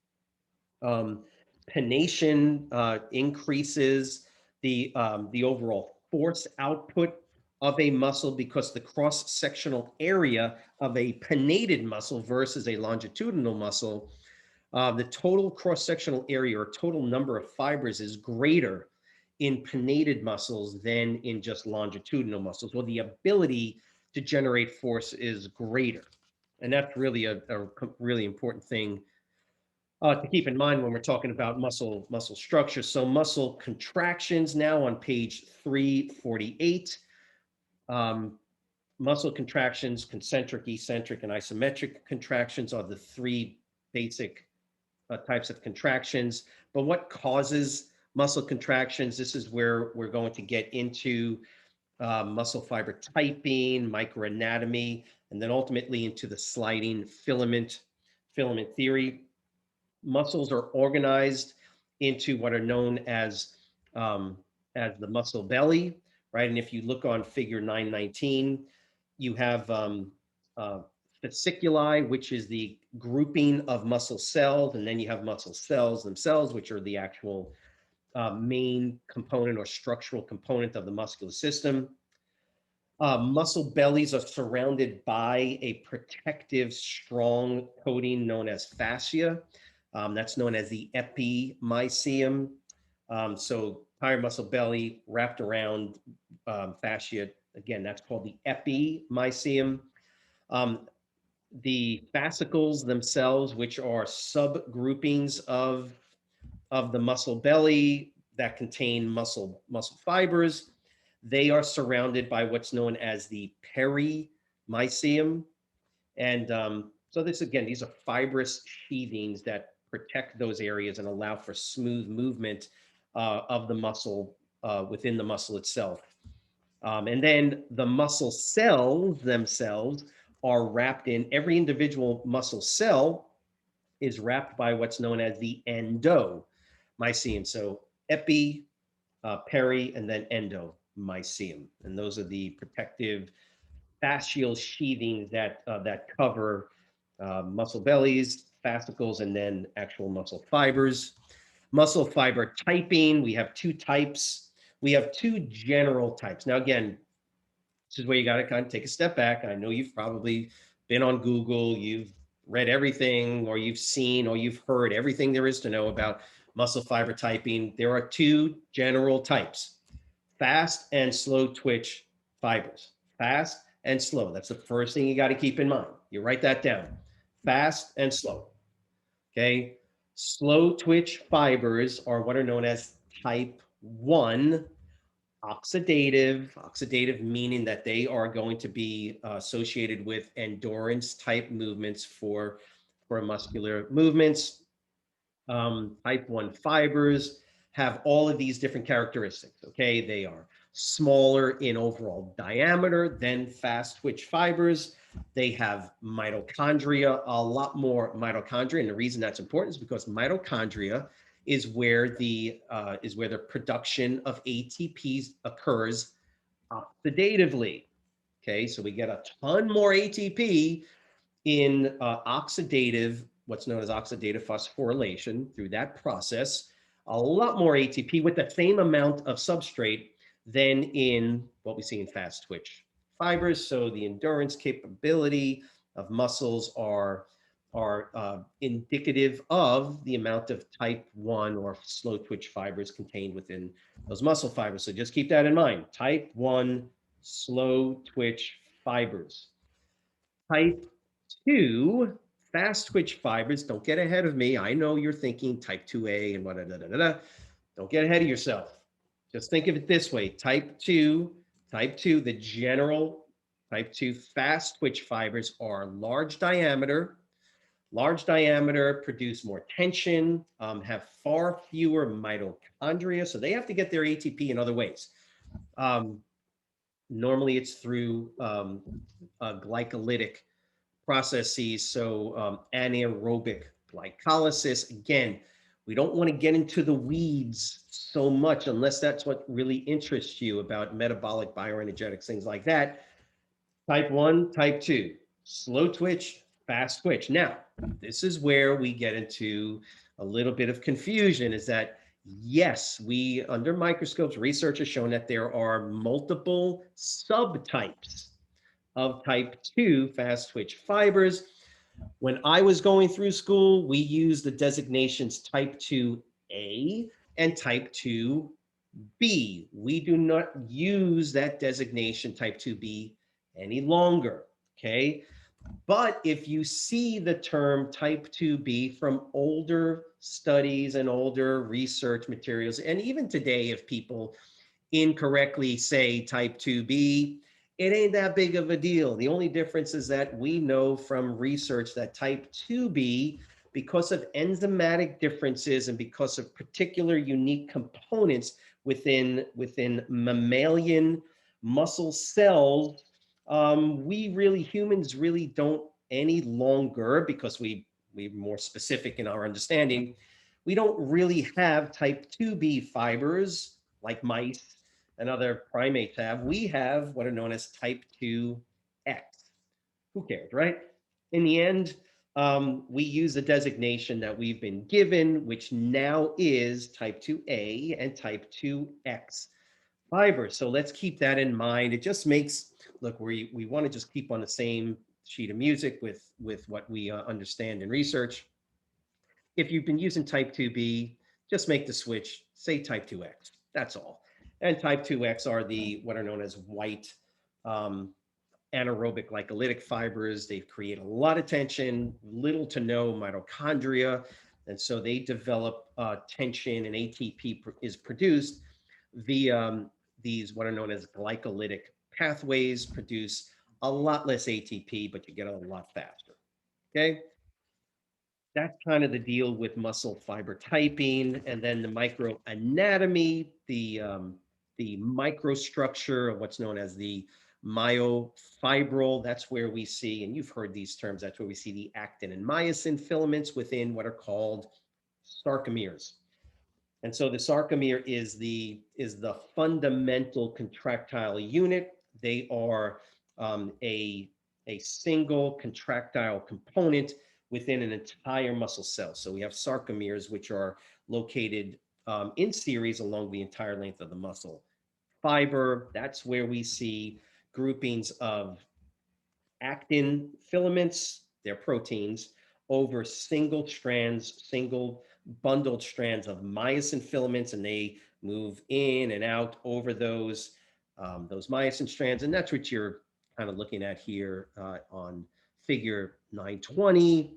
Pennation increases the overall force output of a muscle because the cross-sectional area of a pinnated muscle versus a longitudinal muscle, the total cross-sectional area or total number of fibers is greater in pinnated muscles than in just longitudinal muscles. Well, the ability to generate force is greater. And that's really a really important thing To keep in mind when we're talking about muscle structure. So muscle contractions now on page 348. Um, Muscle contractions, concentric, eccentric, and isometric contractions are the three basic types of contractions. But what causes muscle contractions? This is where we're going to get into muscle fiber typing, microanatomy, and then ultimately into the sliding filament theory. Muscles are organized into what are known um, as the muscle belly, right? And if you look on figure 919, you have uh, fasciculi, which is the grouping of muscle cells, and then you have muscle cells themselves, which are the actual main component or structural component of the muscular system. Muscle bellies are surrounded by a protective, strong coating known as fascia. That's known as the epimysium. So entire muscle belly wrapped around fascia. Again, that's called the epimysium. Um, the fascicles themselves, which are subgroupings of the muscle belly that contain muscle fibers, they are surrounded by what's known as the perimysium. And so this, again, these are fibrous sheathings that protect those areas and allow for smooth movement of the muscle within the muscle itself. And then the muscle cells themselves are wrapped in, every individual muscle cell is wrapped by what's known as the endomysium. So epi, peri, and then endomysium. And those are the protective fascial sheathings that cover muscle bellies, fascicles, and then actual muscle fibers. Muscle fiber typing, we have two types. We have two general types. Now, again, this is where you got to kind of take a step back. I know you've probably been on Google, you've read everything, or you've seen, or you've heard everything there is to know about muscle fiber typing. There are two general types: fast and slow twitch fibers. Fast and slow. That's the first thing you got to keep in mind. You write that down. Fast and slow. Okay. Slow twitch fibers are what are known as type 1 oxidative meaning that they are going to be associated with endurance type movements for muscular movements. Type 1 fibers have all of these different characteristics. Okay, they are smaller in overall diameter than fast twitch fibers. They have mitochondria, a lot more mitochondria, and the reason that's important is because mitochondria is where the production of ATPs occurs oxidatively. Okay, so we get a ton more ATP in what's known as oxidative phosphorylation through that process, a lot more ATP with the same amount of substrate than in what we see in fast twitch fibers. So the endurance capability of muscles are indicative of the amount of type 1 or slow twitch fibers contained within those muscle fibers. So just keep that in mind. Type 1 slow twitch fibers. Type 2 fast twitch fibers. Don't get ahead of me. I know you're thinking type 2A and what. Don't get ahead of yourself. Just think of it this way. Type 2, the general type 2 fast twitch fibers are large diameter, produce more tension, have far fewer mitochondria. So they have to get their ATP in other ways. Normally it's through glycolytic processes. So anaerobic glycolysis. Again, we don't want to get into the weeds so much unless that's what really interests you about metabolic bioenergetics, things like that. Type 1, type 2, slow twitch, fast twitch. Now, this is where we get into a little bit of confusion, is that yes, we under microscopes, research has shown that there are multiple subtypes of type 2 fast twitch fibers. When I was going through school, we used the designations type 2A and type 2B. We do not use that designation type 2B any longer. Okay. But if you see the term type 2B from older studies and older research materials, and even today, if people incorrectly say type 2B, it ain't that big of a deal. The only difference is that we know from research that type 2B, because of enzymatic differences and because of particular unique components within mammalian muscle cells, humans really don't any longer, because we're more specific in our understanding, we don't really have type 2B fibers like mice and other primates have. We have what are known as type 2X. Who cares, right? In the end, we use a designation that we've been given, which now is type 2A and type 2X fibers. So let's keep that in mind. It just makes, look, we want to just keep on the same sheet of music with what we understand in research. If you've been using type 2B, just make the switch, say type 2X. That's all. And type 2X are the what are known as white um, anaerobic glycolytic fibers. They create a lot of tension, little to no mitochondria. And so they develop tension, and ATP is produced via these what are known as glycolytic pathways, produce a lot less ATP, but you get a lot faster. Okay. That's kind of the deal with muscle fiber typing, and then the microanatomy, the microstructure of what's known as the myofibril. That's where we see, and you've heard these terms, that's where we see the actin and myosin filaments within what are called sarcomeres. And so the sarcomere is the fundamental contractile unit. They are a single contractile component within an entire muscle cell. So we have sarcomeres, which are located in series along the entire length of the muscle fiber. That's where we see groupings of actin filaments, they're proteins, over single bundled strands of myosin filaments, and they move in and out over those myosin strands. And that's what you're kind of looking at here on figure 920.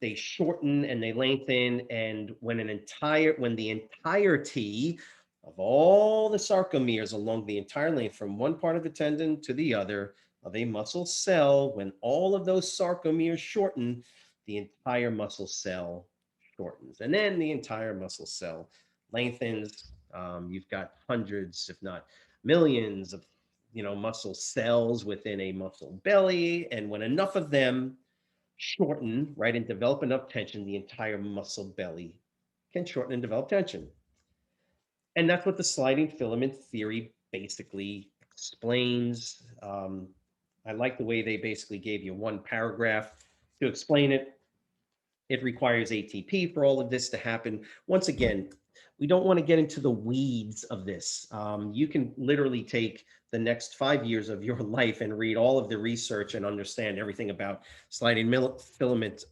They shorten and they lengthen, and when the entirety of all the sarcomeres along the entire length from one part of the tendon to the other of a muscle cell, when all of those sarcomeres shorten, the entire muscle cell shortens, and then the entire muscle cell lengthens. You've got hundreds, if not millions, of muscle cells within a muscle belly, and when enough of them shorten, right, and develop enough tension, the entire muscle belly can shorten and develop tension. And that's what the sliding filament theory basically explains. I like the way they basically gave you one paragraph to explain it. It requires ATP for all of this to happen. Once again, we don't want to get into the weeds of this. You can literally take the next 5 years of your life and read all of the research and understand everything about sliding filament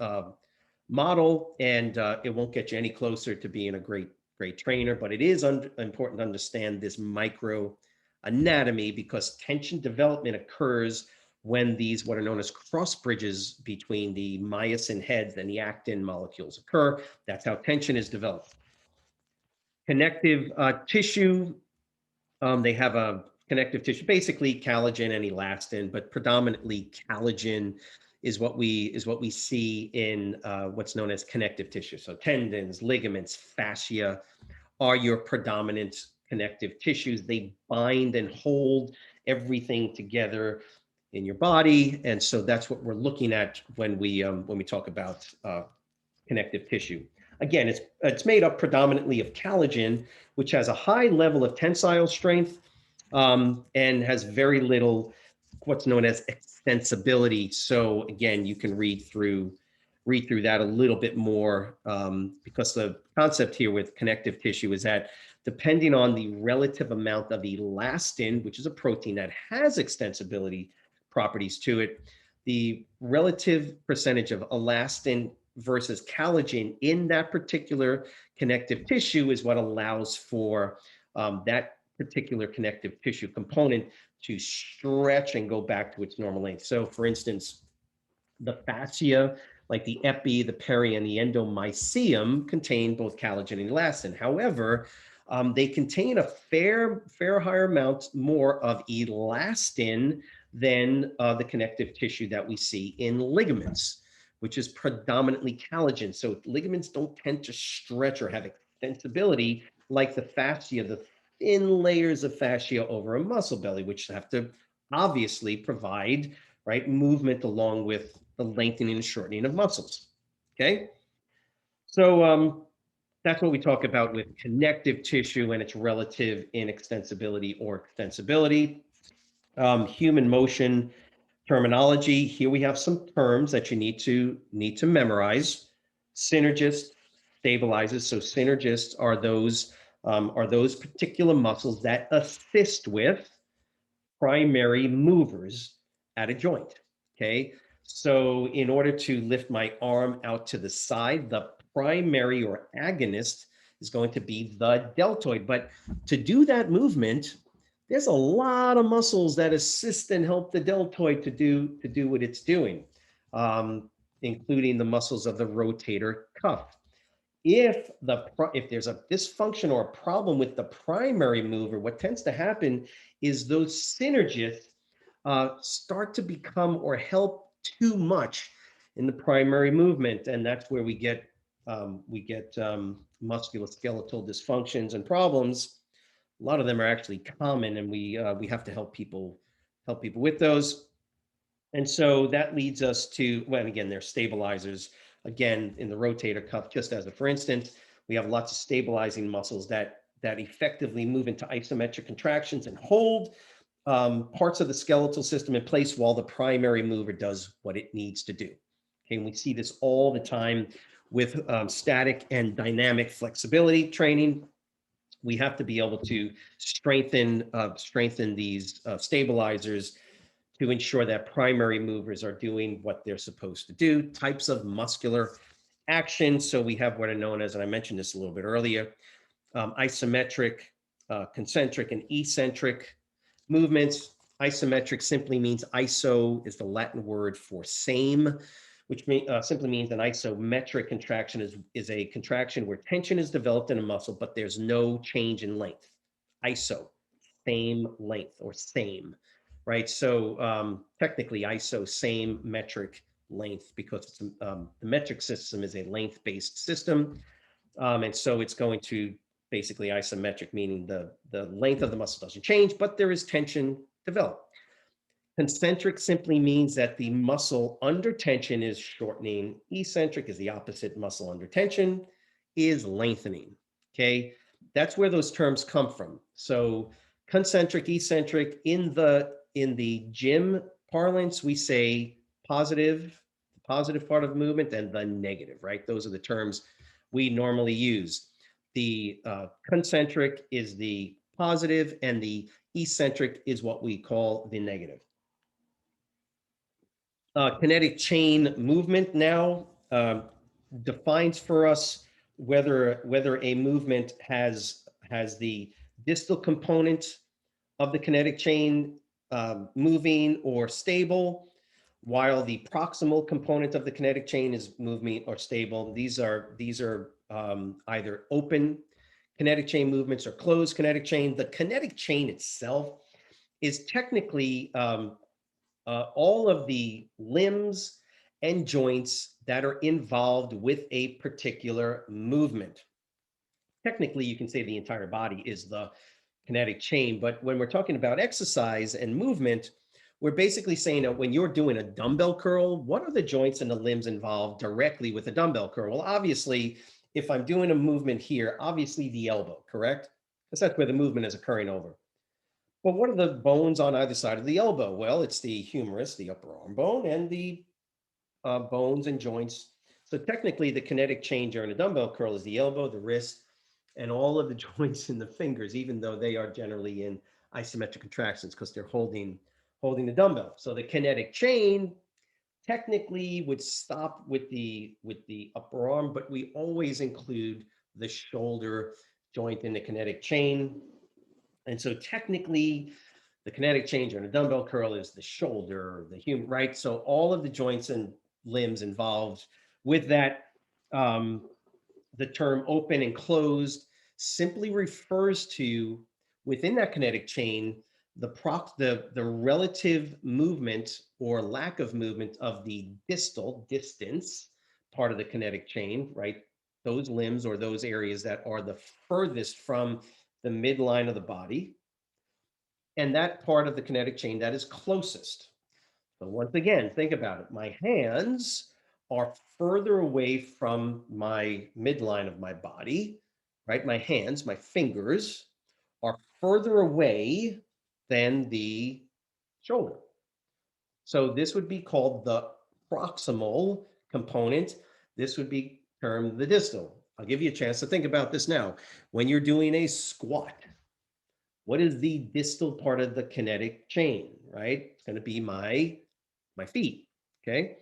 model, and it won't get you any closer to being a great trainer. But it is important to understand this micro anatomy, because tension development occurs when these what are known as cross bridges between the myosin heads and the actin molecules occur. That's how tension is developed. Connective tissue, they have a connective tissue, basically collagen and elastin, but predominantly collagen is what we see in what's known as connective tissue. So tendons, ligaments, fascia are your predominant connective tissues. They bind and hold everything together in your body, and so that's what we're looking at when we talk about connective tissue. Again, it's made up predominantly of collagen, which has a high level of tensile strength and has very little what's known as extensibility. So again, you can read through that a little bit more, because the concept here with connective tissue is that depending on the relative amount of elastin, which is a protein that has extensibility properties to it, the relative percentage of elastin versus collagen in that particular connective tissue is what allows for that particular connective tissue component to stretch and go back to its normal length. So for instance, The fascia, like the epi, the peri, and the endomysium, contain both collagen and elastin. However, they contain a fair higher amount more of elastin than the connective tissue that we see in ligaments, which is predominantly collagen. So ligaments don't tend to stretch or have extensibility like the fascia, the thin layers of fascia over a muscle belly, which have to obviously provide, right, movement along with the lengthening and shortening of muscles. Okay, so that's what we talk about with connective tissue and its relative inextensibility or extensibility. Human motion terminology. Here we have some terms that you need to memorize. Synergists, stabilizers. So synergists are those particular muscles that assist with primary movers at a joint. Okay. So in order to lift my arm out to the side, the primary or agonist is going to be the deltoid. But to do that movement, there's a lot of muscles that assist and help the deltoid to do what it's doing, including the muscles of the rotator cuff. If there's a dysfunction or a problem with the primary mover, what tends to happen is those synergists start to become or help too much in the primary movement, and that's where we get musculoskeletal dysfunctions and problems. A lot of them are actually common, and we have to help people with those. And so that leads us to, well, again, they're stabilizers. Again, in the rotator cuff, just as a for instance, we have lots of stabilizing muscles that effectively move into isometric contractions and hold parts of the skeletal system in place while the primary mover does what it needs to do. Okay, and we see this all the time with static and dynamic flexibility training. We have to be able to strengthen these stabilizers to ensure that primary movers are doing what they're supposed to do. Types of muscular action. So we have what are known as, and I mentioned this a little bit earlier, isometric, concentric, and eccentric movements. Isometric simply means iso is the Latin word for same, which simply means an isometric contraction is a contraction where tension is developed in a muscle, but there's no change in length. Iso, same length or same, right? So technically iso, same metric length, because it's, the metric system is a length-based system. And so it's going to basically isometric, meaning the length of the muscle doesn't change, but there is tension developed. Concentric simply means that the muscle under tension is shortening. Eccentric is the opposite. Muscle under tension is lengthening. Okay, that's where those terms come from. So concentric, eccentric, in the gym parlance, we say positive part of the movement, and the negative, right? Those are the terms we normally use. The concentric is the positive, and the eccentric is what we call the negative. Kinetic chain movement now defines for us whether a movement has the distal component of the kinetic chain moving or stable, while the proximal component of the kinetic chain is moving or stable. These are either open kinetic chain movements or closed kinetic chain. The kinetic chain itself is technically all of the limbs and joints that are involved with a particular movement. Technically, you can say the entire body is the kinetic chain, but when we're talking about exercise and movement, we're basically saying that when you're doing a dumbbell curl, what are the joints and the limbs involved directly with a dumbbell curl? Well, obviously, if I'm doing a movement here, obviously the elbow, correct? Because that's where the movement is occurring over. Well, what are the bones on either side of the elbow? Well, it's the humerus, the upper arm bone, and the bones and joints. So technically, the kinetic chain during a dumbbell curl is the elbow, the wrist, and all of the joints in the fingers, even though they are generally in isometric contractions because they're holding the dumbbell. So the kinetic chain technically would stop with the upper arm, but we always include the shoulder joint in the kinetic chain. And so technically, the kinetic chain during a dumbbell curl is the shoulder, the human, right? So all of the joints and limbs involved with that. The term open and closed simply refers to, within that kinetic chain, the relative movement or lack of movement of the distal distance part of the kinetic chain, right? Those limbs or those areas that are the furthest from the midline of the body, and that part of the kinetic chain that is closest. So once again, think about it. My hands are further away from my midline of my body, right? My hands, my fingers are further away than the shoulder. So this would be called the proximal component. This would be termed the distal. I'll give you a chance to think about this now. When you're doing a squat, what is the distal part of the kinetic chain, right? It's going to be my feet, okay?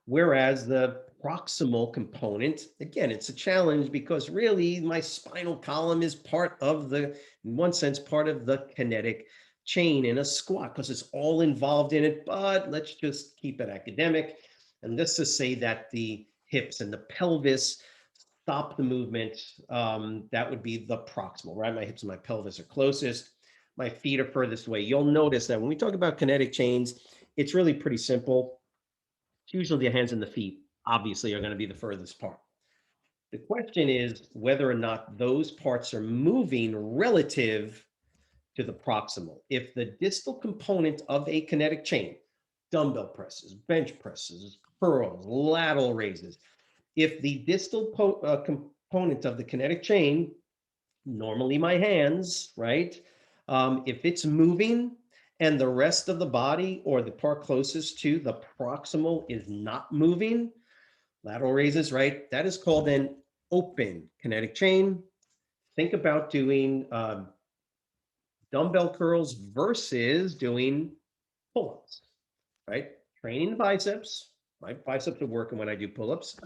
Whereas the proximal component, again, it's a challenge because really my spinal column is part of the, in one sense, part of the kinetic chain in a squat because it's all involved in it, but let's just keep it academic. And let's just say that the hips and the pelvis stop the movement. That would be the proximal, right? My hips and my pelvis are closest. My feet are furthest away. You'll notice that when we talk about kinetic chains, it's really pretty simple. It's usually the hands and the feet, obviously, are going to be the furthest part. The question is whether or not those parts are moving relative to the proximal. If the distal component of a kinetic chain, dumbbell presses, bench presses, curls, lateral raises, if the distal component of the kinetic chain, normally my hands, right? If it's moving and the rest of the body or the part closest to the proximal is not moving, lateral raises, right? That is called an open kinetic chain. Think about doing dumbbell curls versus doing pull-ups, right? Training the biceps. My biceps are working when I do pull-ups.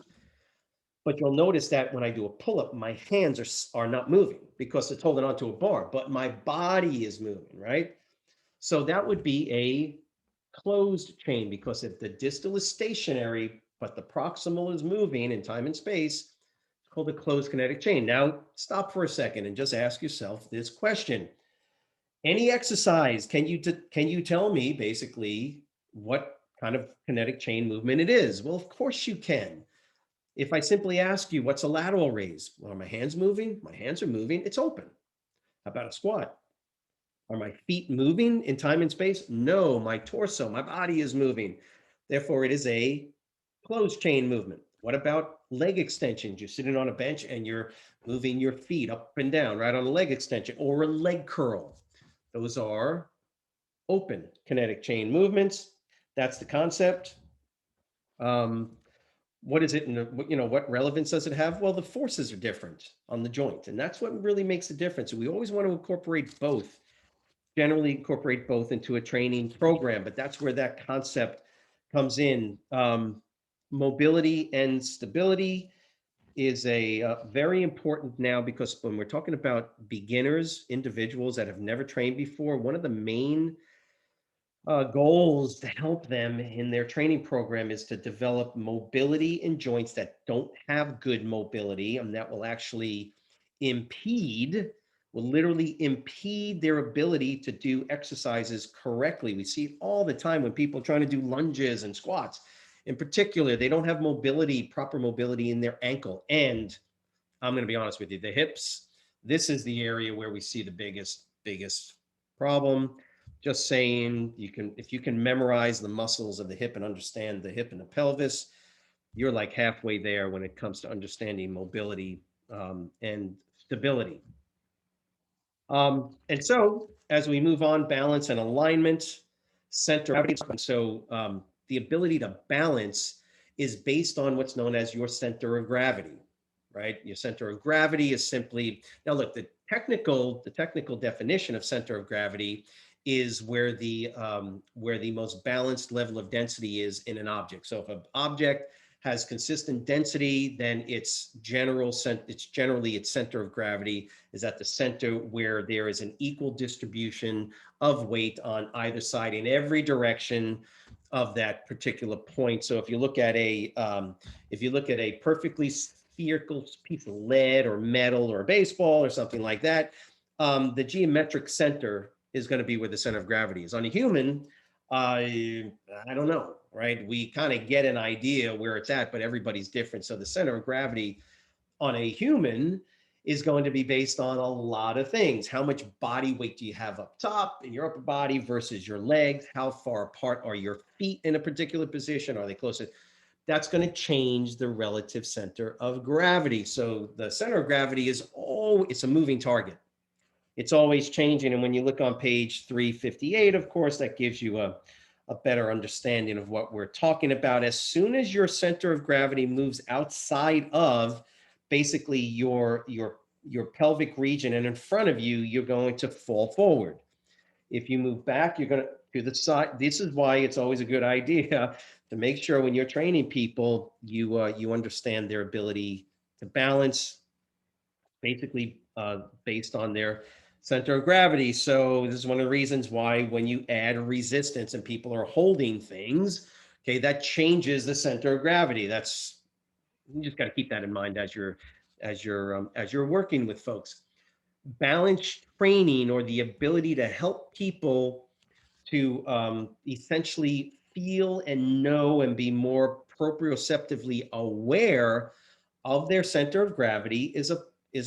But you'll notice that when I do a pull-up, my hands are not moving because it's holding onto a bar, but my body is moving, right? So that would be a closed chain because if the distal is stationary, but the proximal is moving in time and space, it's called a closed kinetic chain. Now, stop for a second and just ask yourself this question. Any exercise, can you tell me basically what kind of kinetic chain movement it is? Well, of course you can. If I simply ask you, what's a lateral raise? Well, are my hands moving? My hands are moving. It's open. How about a squat? Are my feet moving in time and space? No, my torso, my body is moving. Therefore, it is a closed chain movement. What about leg extensions? You're sitting on a bench and you're moving your feet up and down, right, on a leg extension or a leg curl. Those are open kinetic chain movements. That's the concept. What is it, what relevance does it have? Well, the forces are different on the joint, and that's what really makes a difference. We always want to incorporate both, generally incorporate both into a training program, but that's where that concept comes in. Mobility and stability is a very important now because when we're talking about beginners, individuals that have never trained before, one of the main goals to help them in their training program is to develop mobility in joints that don't have good mobility, and that will actually will literally impede their ability to do exercises correctly. We see it all the time when people are trying to do lunges and squats. In particular, they don't have proper mobility in their ankle. And I'm going to be honest with you, the hips, this is the area where we see the biggest problem. Just saying, if you can memorize the muscles of the hip and understand the hip and the pelvis, you're like halfway there when it comes to understanding mobility and stability. And so as we move on, balance and alignment, center of gravity. So the ability to balance is based on what's known as your center of gravity, right? Your center of gravity is simply, now look, the technical definition of center of gravity is where the most balanced level of density is in an object. So if an object has consistent density, then its generally its center of gravity is at the center where there is an equal distribution of weight on either side in every direction of that particular point. So if you look at a perfectly spherical piece of lead or metal or baseball or something like that, the geometric center is going to be where the center of gravity is. On a human, I don't know, right? We kind of get an idea where it's at, but everybody's different. So the center of gravity on a human is going to be based on a lot of things. How much body weight do you have up top in your upper body versus your legs? How far apart are your feet in a particular position? Are they closer? That's going to change the relative center of gravity. So the center of gravity it's a moving target. It's always changing. And when you look on page 358, of course, that gives you a better understanding of what we're talking about. As soon as your center of gravity moves outside of basically your pelvic region and in front of you, you're going to fall forward. If you move back, you're going to the side. This is why it's always a good idea to make sure when you're training people, you understand their ability to balance, basically based on their center of gravity. So this is one of the reasons why when you add resistance and people are holding things, okay, that changes the center of gravity. You just got to keep that in mind as you're working with folks. Balance training, or the ability to help people to essentially feel and know and be more proprioceptively aware of their center of gravity, is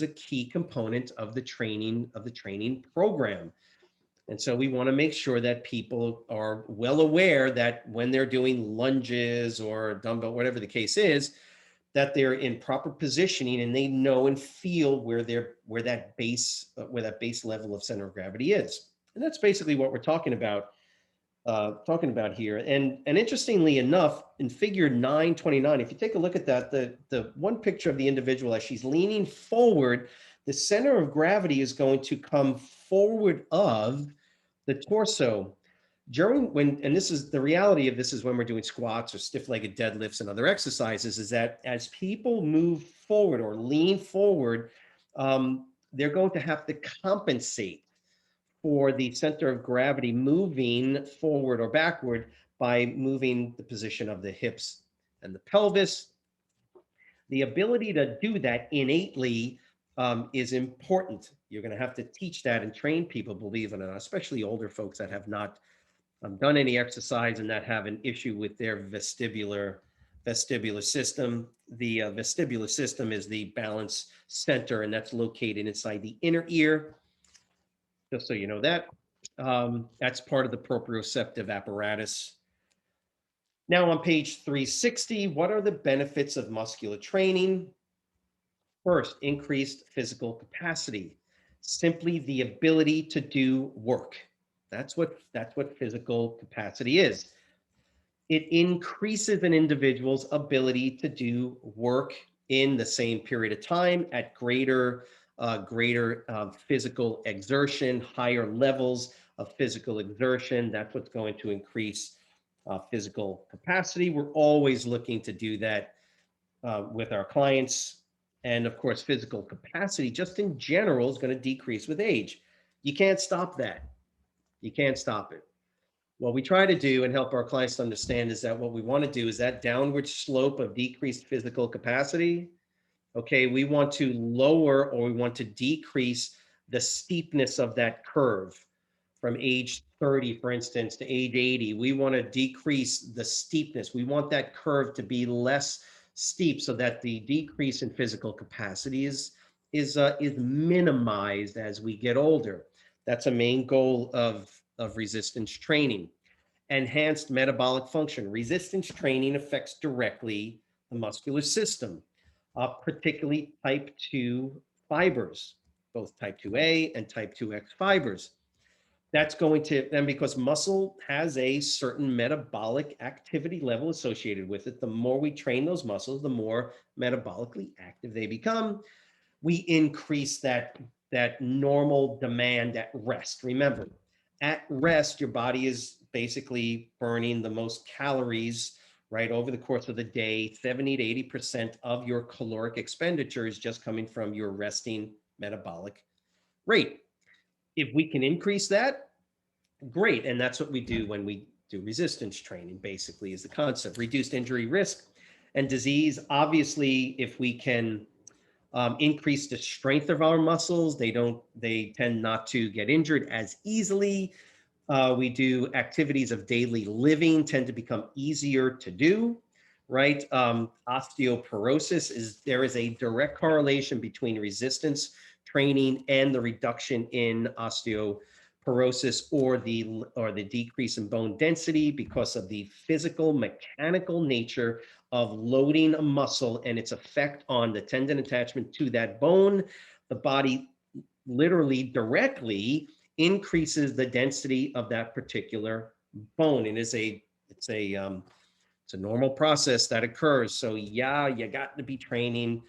a key component of the training program. And so we want to make sure that people are well aware that when they're doing lunges or dumbbell, whatever the case is, that they're in proper positioning and they know and feel where that base level of center of gravity is. And that's basically what we're talking about here. And interestingly enough, in figure 929, if you take a look at that, the one picture of the individual as she's leaning forward, the center of gravity is going to come forward of the torso. And this is the reality of this, is when we're doing squats or stiff-legged deadlifts and other exercises, is that as people move forward or lean forward, they're going to have to compensate for the center of gravity moving forward or backward by moving the position of the hips and the pelvis. The ability to do that innately is important. You're going to have to teach that and train people, believe it or not, especially older folks that have not done any exercise and that have an issue with their vestibular system. The vestibular system is the balance center, and that's located inside the inner ear. Just so you know that. That's part of the proprioceptive apparatus. Now on page 360, what are the benefits of muscular training? First, increased physical capacity. Simply the ability to do work. That's what physical capacity is. It increases an individual's ability to do work in the same period of time at greater physical exertion, higher levels of physical exertion. That's what's going to increase physical capacity. We're always looking to do that with our clients. And of course, physical capacity just in general is going to decrease with age. You can't stop that. You can't stop it. What we try to do and help our clients understand is that what we want to do is that downward slope of decreased physical capacity. Okay, we want to lower, or we want to decrease the steepness of that curve from age 30, for instance, to age 80. We want to decrease the steepness. We want that curve to be less steep so that the decrease in physical capacity is minimized as we get older. That's a main goal of resistance training. Enhanced metabolic function. Resistance training affects directly the muscular system, particularly type 2 fibers, both type 2A and type 2X fibers. That's going to, and because muscle has a certain metabolic activity level associated with it, the more we train those muscles, the more metabolically active they become. We increase that normal demand at rest. Remember, at rest, your body is basically burning the most calories, right, over the course of the day. 70 to 80% of your caloric expenditure is just coming from your resting metabolic rate. If we can increase that, great. And that's what we do when we do resistance training, basically, is the concept. Reduced injury risk and disease. Obviously, if we can increase the strength of our muscles, they tend not to get injured as easily. We do activities of daily living tend to become easier to do, right? Osteoporosis there is a direct correlation between resistance training and the reduction in osteoporosis or the decrease in bone density because of the physical mechanical nature of loading a muscle and its effect on the tendon attachment to that bone. The body literally directly increases the density of that particular bone. And it's a normal process that occurs. So yeah, you got to be training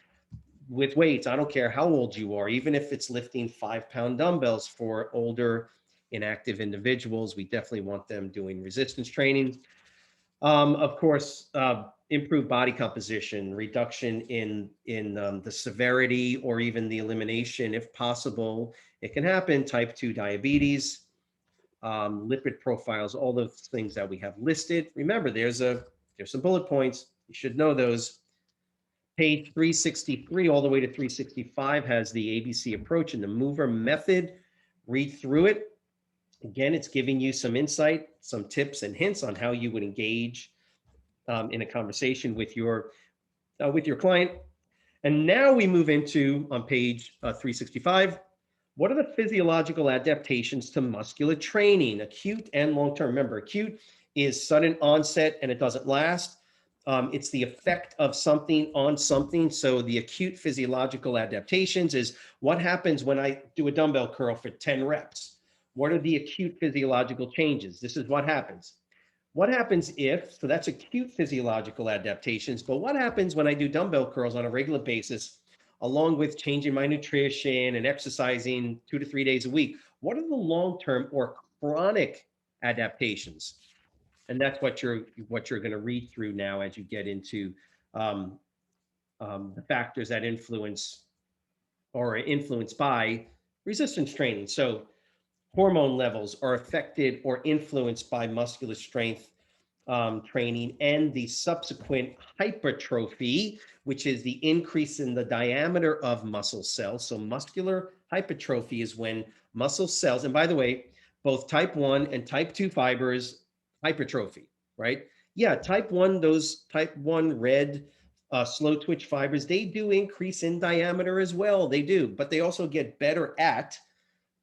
with weights. I don't care how old you are, even if it's lifting 5-pound dumbbells for older inactive individuals. We definitely want them doing resistance training. Of course, improved body composition, reduction in the severity or even the elimination, if possible. It can happen. Type 2 diabetes, lipid profiles, all those things that we have listed. Remember, there's some bullet points. You should know those. Page 363 all the way to 365 has the ABC approach and the mover method. Read through it. Again, it's giving you some insight, some tips and hints on how you would engage in a conversation with your client. And now we move into, on page 365, what are the physiological adaptations to muscular training, acute and long-term? Remember, acute is sudden onset and it doesn't last. It's the effect of something on something. So the acute physiological adaptations is what happens when I do a dumbbell curl for 10 reps. What are the acute physiological changes? This is what happens. What happens so that's acute physiological adaptations, but what happens when I do dumbbell curls on a regular basis, along with changing my nutrition and exercising 2 to 3 days a week? What are the long-term or chronic adaptations? And that's what you're going to read through now as you get into the factors that influence or are influenced by resistance training. So hormone levels are affected or influenced by muscular strength training and the subsequent hypertrophy, which is the increase in the diameter of muscle cells. So muscular hypertrophy is when muscle cells, and by the way, both type 1 and type 2 fibers hypertrophy, right? Yeah, those type 1 red slow twitch fibers, they do increase in diameter as well. They do, but they also get better at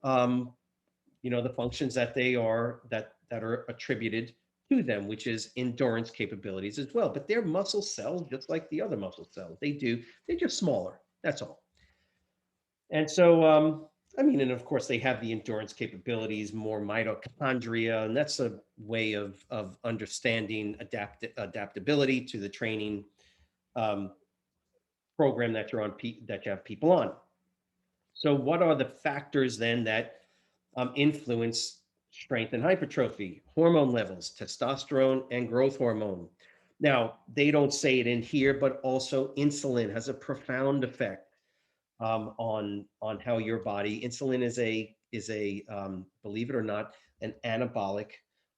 the functions that are attributed to them, which is endurance capabilities as well. But they're muscle cells, just like the other muscle cells. They're just smaller. That's all. And so, and of course, they have the endurance capabilities, more mitochondria, and that's a way of understanding adaptability to the training program that you have people on. So, what are the factors then that influence strength and hypertrophy? Hormone levels, testosterone and growth hormone. Now, they don't say it in here, but also insulin has a profound effect on how your body. Insulin is a believe it or not, an anabolic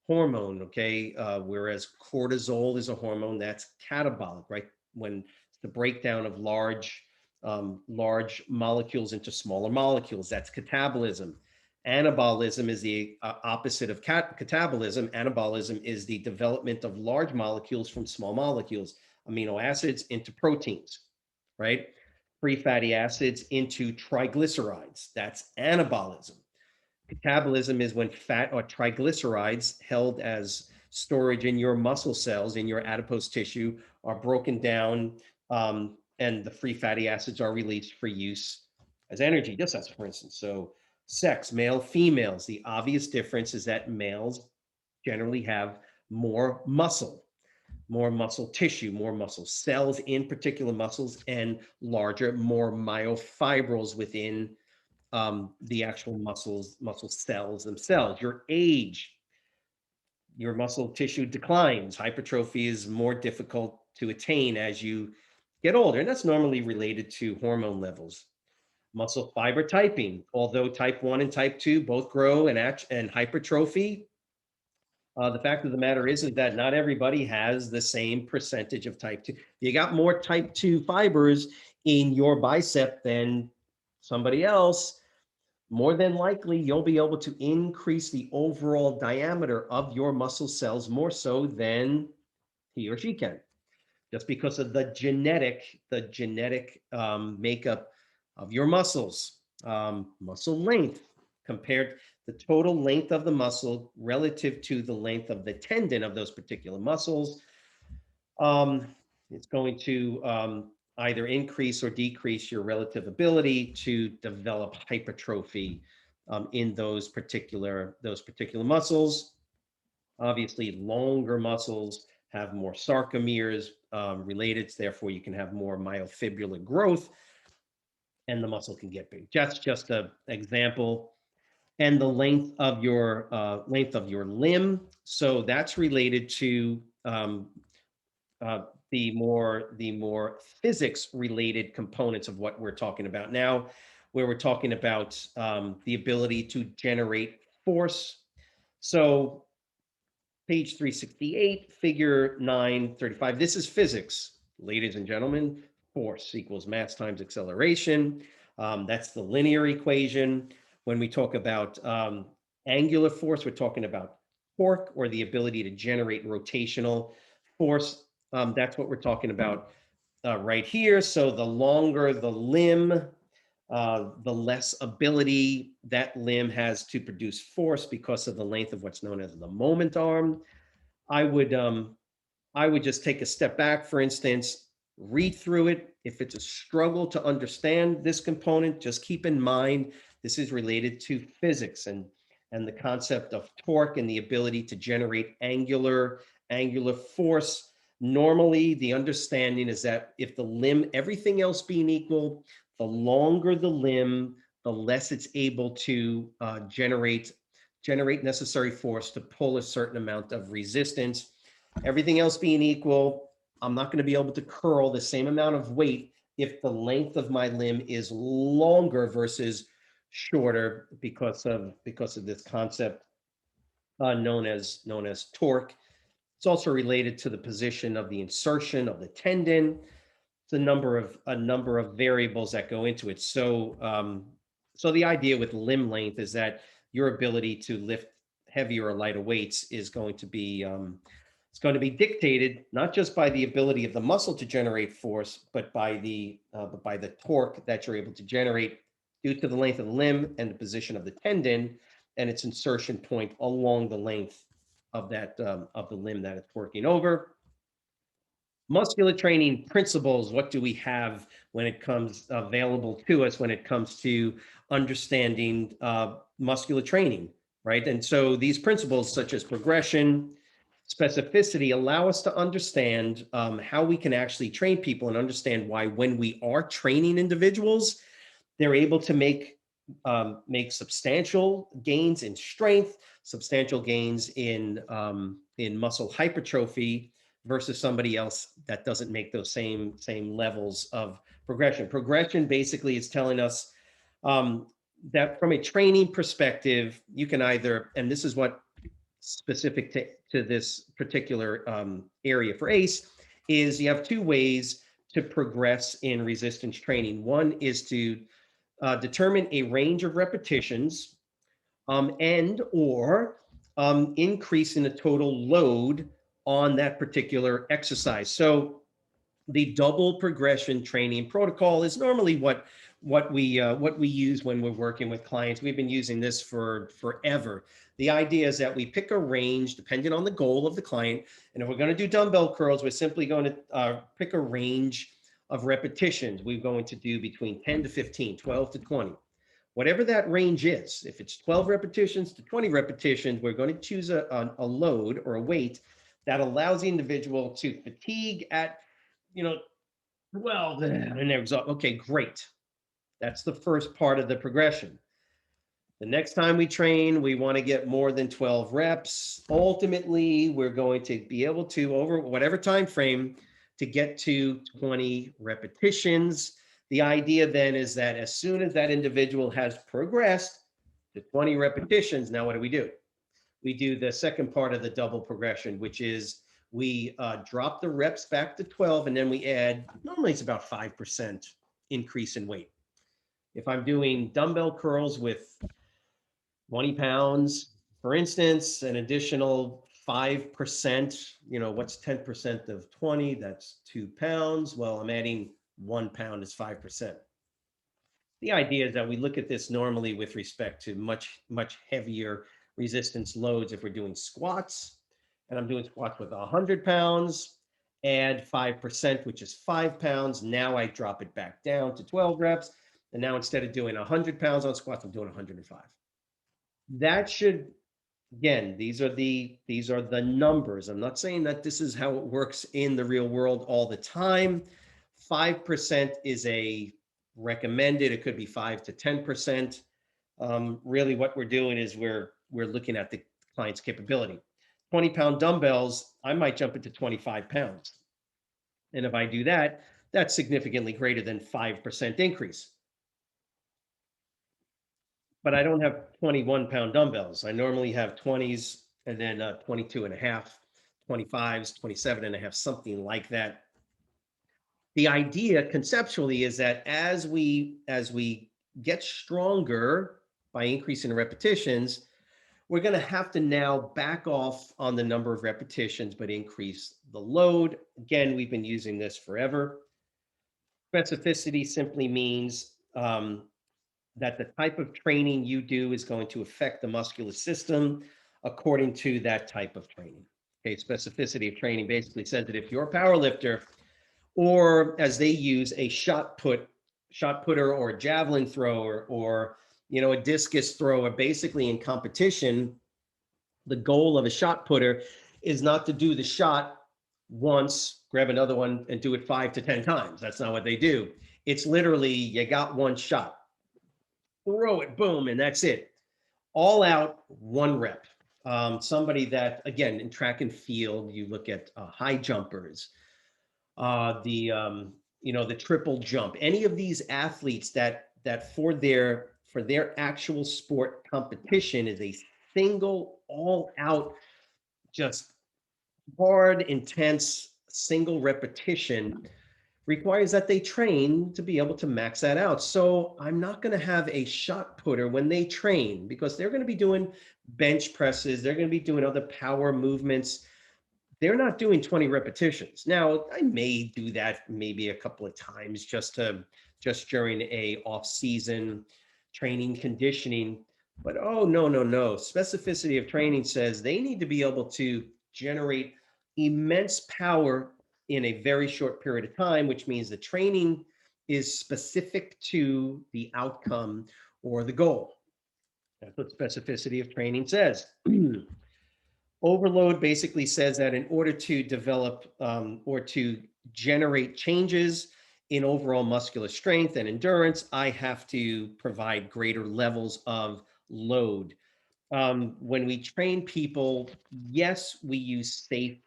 hormone. Okay, whereas cortisol is a hormone that's catabolic, right? When the breakdown of large molecules into smaller molecules, that's catabolism. Anabolism is the opposite of catabolism. Anabolism is the development of large molecules from small molecules, amino acids into proteins, right? Free fatty acids into triglycerides. That's anabolism. Catabolism is when fat or triglycerides held as storage in your muscle cells, in your adipose tissue, are broken down, and the free fatty acids are released for use as energy, just as for instance. So sex, male, females, the obvious difference is that males generally have more muscle tissue, more muscle cells in particular muscles, and larger, more myofibrils within the actual muscle cells themselves. Your age, your muscle tissue declines. Hypertrophy is more difficult to attain as you get older, and that's normally related to hormone levels. Muscle fiber typing, although type 1 and type 2 both grow and hypertrophy, The fact of the matter is that not everybody has the same percentage of type 2. You got more type 2 fibers in your bicep than somebody else, more than likely you'll be able to increase the overall diameter of your muscle cells more so than he or she can, just because of the genetic makeup of your muscles, muscle length compared the total length of the muscle relative to the length of the tendon of those particular muscles. Um, it's going to either increase or decrease your relative ability to develop hypertrophy in those particular muscles. Obviously, longer muscles have more sarcomeres related, therefore you can have more myofibrillar growth and the muscle can get big. That's just an example. And the length of your limb. So that's related to the more physics related components of what we're talking about now, where we're talking about the ability to generate force. So page 368, figure 935. This is physics, ladies and gentlemen. Force equals mass times acceleration. That's the linear equation. When we talk about angular force, we're talking about torque, or the ability to generate rotational force. That's what we're talking about right here. So the longer the limb, the less ability that limb has to produce force because of the length of what's known as the moment arm. I would just take a step back, for instance, read through it. If it's a struggle to understand this component, just keep in mind this is related to physics and the concept of torque and the ability to generate angular force. Normally, the understanding is that if the limb, everything else being equal, the longer the limb, the less it's able to generate necessary force to pull a certain amount of resistance. Everything else being equal, I'm not going to be able to curl the same amount of weight if the length of my limb is longer versus shorter because of this concept known as torque. It's also related to the position of the insertion of the tendon. It's a number of variables that go into it. So so the idea with limb length is that your ability to lift heavier or lighter weights is going to be it's going to be dictated not just by the ability of the muscle to generate force, but by the torque that you're able to generate due to the length of the limb and the position of the tendon and its insertion point along the length of that of the limb that it's working over. Muscular training principles. What do we have when it comes available to us when it comes to understanding muscular training, right? And so these principles, such as progression, specificity, allow us to understand how we can actually train people and understand why, when we are training individuals, they're able to make substantial gains in strength, substantial gains in muscle hypertrophy, versus somebody else that doesn't make those same levels of progression. Progression basically is telling us that from a training perspective, you can either, and this is what specific to this particular area for ACE, is you have two ways to progress in resistance training. One is to determine a range of repetitions and or increase in the total load on that particular exercise. So the double progression training protocol is normally what we use when we're working with clients. We've been using this for forever. The idea is that we pick a range depending on the goal of the client, and if we're going to do dumbbell curls, we're simply going to pick a range of repetitions. We're going to do between 10 to 15, 12 to 20. Whatever that range is, if it's 12 repetitions to 20 repetitions, we're going to choose a load or a weight that allows the individual to fatigue at, 12, and they're exhausted. Okay, great. That's the first part of the progression. The next time we train, we want to get more than 12 reps. Ultimately, we're going to be able to, over whatever time frame, to get to 20 repetitions. The idea then is that as soon as that individual has progressed to 20 repetitions, now what do? We we do the second part of the double progression, which is we drop the reps back to 12, and then we add, normally it's about 5% increase in weight. If I'm doing dumbbell curls with 20 pounds, for instance, an additional 5%, what's 10% of 20? That's 2 pounds. Well, I'm adding 1 pound is 5%. The idea is that we look at this normally with respect to much, much heavier resistance loads. If we're doing squats, and I'm doing squats with 100 pounds, add 5%, which is 5 pounds. Now I drop it back down to 12 reps. And now instead of doing 100 pounds on squats, I'm doing 105. That should, again, these are the numbers. I'm not saying that this is how it works in the real world all the time. 5% is a recommended. It could be 5 to 10%. Really, what we're doing is we're looking at the client's capability. 20-pound dumbbells, I might jump into 25 pounds. And if I do that, that's significantly greater than 5% increase. But I don't have 21-pound dumbbells. I normally have 20s and then 22 and a half, 25s, 27 and a half, something like that. The idea conceptually is that as we get stronger by increasing repetitions, we're going to have to now back off on the number of repetitions, but increase the load. Again, we've been using this forever. Specificity simply means that the type of training you do is going to affect the muscular system according to that type of training. Okay, specificity of training basically says that if you're a power lifter, or as they use, a shot putter or a javelin thrower, or a discus thrower, basically in competition, the goal of a shot putter is not to do the shot once, grab another one, and do it 5 to 10 times. That's not what they do. It's literally, you got one shot, throw it, boom, and that's it. All out, one rep. Somebody that, again, in track and field, you look at high jumpers, the triple jump, any of these athletes that for their actual sport competition is a single, all out, just hard, intense, single repetition, requires that they train to be able to max that out. So I'm not going to have a shot putter when they train, because they're going to be doing bench presses, they're going to be doing other power movements. They're not doing 20 repetitions. Now, I may do that maybe a couple of times just during a off-season training conditioning. But oh, no. Specificity of training says they need to be able to generate immense power in a very short period of time, which means the training is specific to the outcome or the goal. That's what specificity of training says. Overload basically says that in order to develop or to generate changes in overall muscular strength and endurance, I have to provide greater levels of load. When we train people, yes, we use safe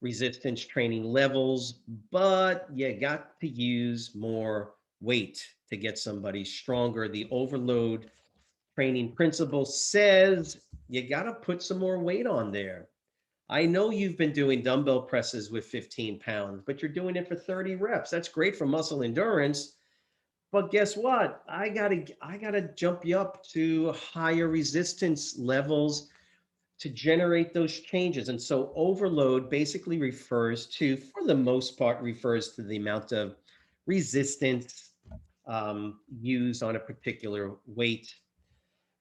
resistance training levels, but you got to use more weight to get somebody stronger. The overload training principle says you got to put some more weight on there. I know you've been doing dumbbell presses with 15 pounds, but you're doing it for 30 reps. That's great for muscle endurance. But guess what? I gotta jump you up to higher resistance levels to generate those changes. And so overload basically refers to, for the most part, refers to the amount of resistance used on a particular weight.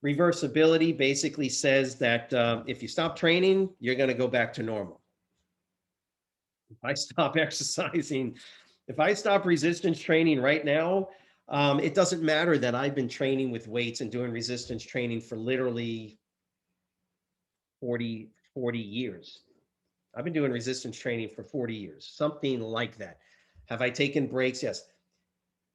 Reversibility basically says that if you stop training, you're going to go back to normal. If I stop exercising, if I stop resistance training right now, it doesn't matter that I've been training with weights and doing resistance training for literally 40 years. I've been doing resistance training for 40 years, something like that. Have I taken breaks? Yes.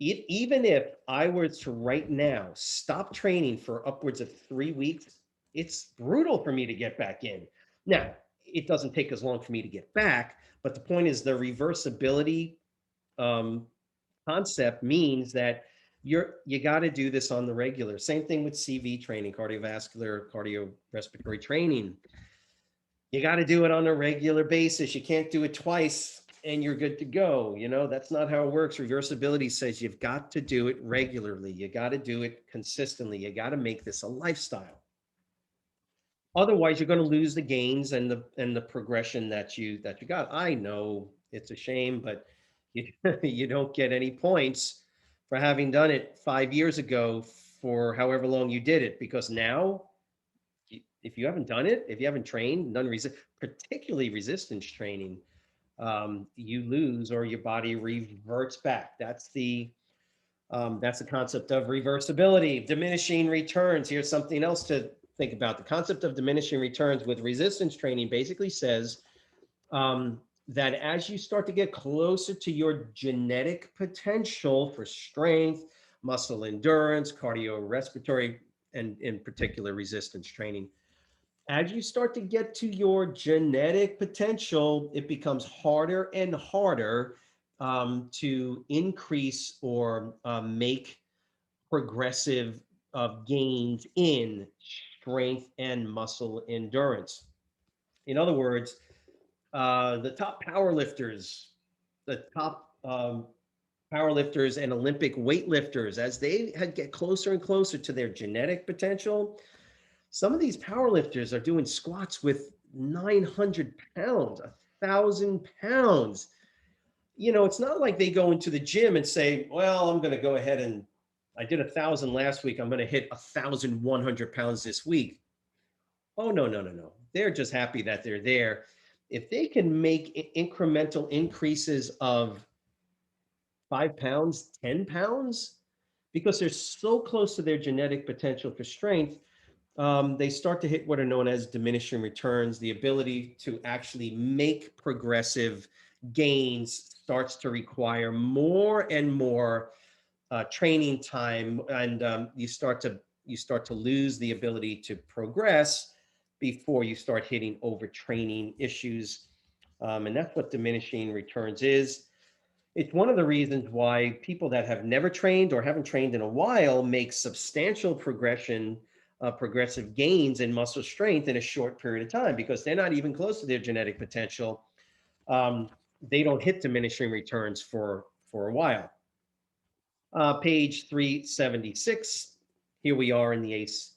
Even if I were to right now stop training for upwards of 3 weeks, it's brutal for me to get back in. Now, it doesn't take as long for me to get back, but the point is the reversibility concept means that You got to do this on the regular. Same thing with CV training, cardiovascular, cardiorespiratory training. You got to do it on a regular basis. You can't do it twice and you're good to go. That's not how it works. Reversibility says you've got to do it regularly. You got to do it consistently. You got to make this a lifestyle. Otherwise, you're going to lose the gains and the progression that you got. I know it's a shame, but you you don't get any points for having done it 5 years ago for however long you did it, because now if you haven't done it, if you haven't trained, particularly resistance training, you lose or your body reverts back. That's the concept of reversibility, diminishing returns. Here's something else to think about. The concept of diminishing returns with resistance training basically says that as you start to get closer to your genetic potential for strength, muscle endurance, cardiorespiratory, and in particular resistance training, as you start to get to your genetic potential, it becomes harder and harder to increase or make progressive gains in strength and muscle endurance. In other words, the top powerlifters and Olympic weightlifters, as they get closer and closer to their genetic potential, some of these powerlifters are doing squats with 900 pounds, 1,000 pounds. It's not like they go into the gym and say, well, I'm going to go ahead and I did 1,000 last week. I'm going to hit 1,100 pounds this week. Oh, no, no, no, no. They're just happy that they're there. If they can make incremental increases of 5 pounds, 10 pounds, because they're so close to their genetic potential for strength, they start to hit what are known as diminishing returns. The ability to actually make progressive gains starts to require more and more training time, and you start to lose the ability to progress before you start hitting overtraining issues, and that's what diminishing returns is. It's one of the reasons why people that have never trained or haven't trained in a while make substantial progressive gains in muscle strength in a short period of time, because they're not even close to their genetic potential. They don't hit diminishing returns for a while. Page 376. Here we are in the ACE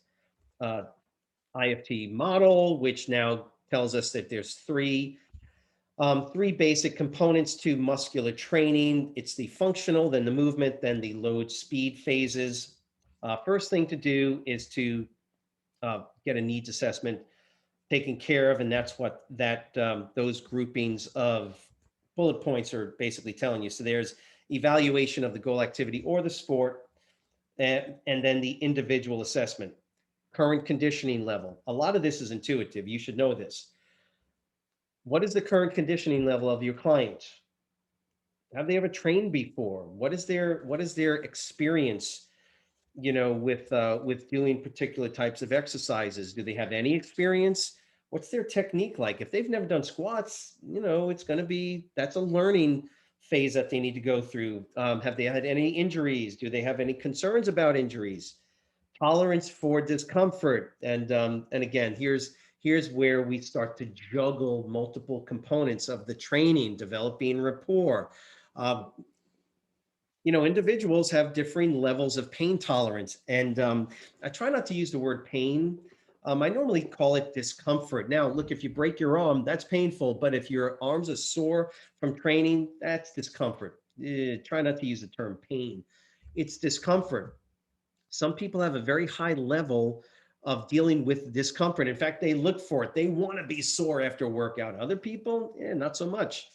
IFT model, which now tells us that there's three basic components to muscular training. It's the functional, then the movement, then the load speed phases. First thing to do is to get a needs assessment taken care of, and that's what those groupings of bullet points are basically telling you. So there's evaluation of the goal activity or the sport, and then the individual assessment, current conditioning level. A lot of this is intuitive. You should know this. What is the current conditioning level of your client? Have they ever trained before? What is their experience, with doing particular types of exercises? Do they have any experience? What's their technique like? If they've never done squats, that's a learning phase that they need to go through. Have they had any injuries? Do they have any concerns about injuries? Tolerance for discomfort. And again, here's where we start to juggle multiple components of the training, developing rapport. Individuals have differing levels of pain tolerance, and I try not to use the word pain. I normally call it discomfort. Now, look, if you break your arm, that's painful, but if your arms are sore from training, that's discomfort. Try not to use the term pain. It's discomfort. Some people have a very high level of dealing with discomfort. In fact, they look for it. They want to be sore after a workout. Other people, not so much.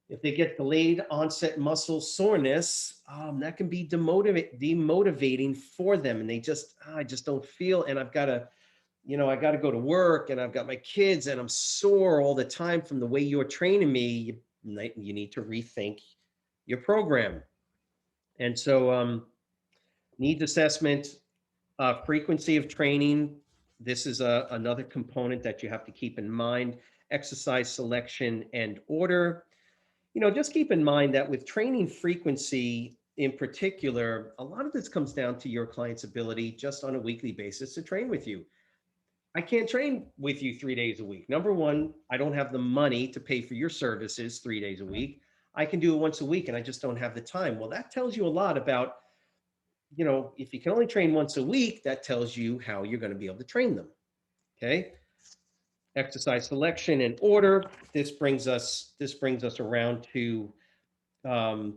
If they get delayed onset muscle soreness, that can be demotivating for them. And I just don't feel, and I got to go to work and I've got my kids and I'm sore all the time from the way you're training me. You need to rethink your program. And so needs assessment, frequency of training. This is another component that you have to keep in mind. Exercise selection and order. Just keep in mind that with training frequency, in particular, a lot of this comes down to your client's ability just on a weekly basis to train with you. I can't train with you 3 days a week. Number one, I don't have the money to pay for your services 3 days a week. I can do it once a week and I just don't have the time. Well, that tells you a lot about, if you can only train once a week, that tells you how you're going to be able to train them. Okay. Exercise selection and order. This brings us around to um,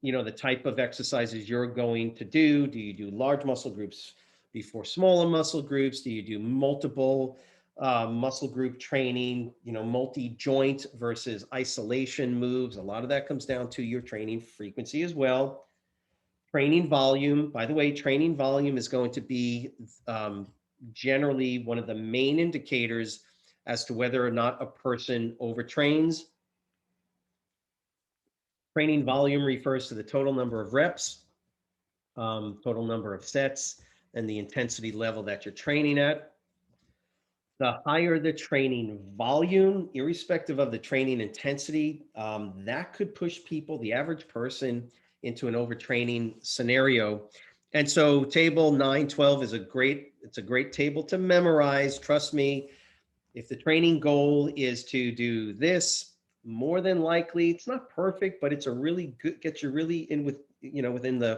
the type of exercises you're going to do. Do you do large muscle groups before smaller muscle groups? Do you do multiple muscle group training, multi-joint versus isolation moves? A lot of that comes down to your training frequency as well. Training volume, by the way, training volume is going to be generally one of the main indicators as to whether or not a person overtrains. Training volume refers to the total number of reps, total number of sets, and the intensity level that you're training at. The higher the training volume, irrespective of the training intensity, that could push people, the average person, into an overtraining scenario. And so table 912 is a great table to memorize. Trust me, if the training goal is to do this, more than likely, it's not perfect, but it's a really good, gets you really in with, within the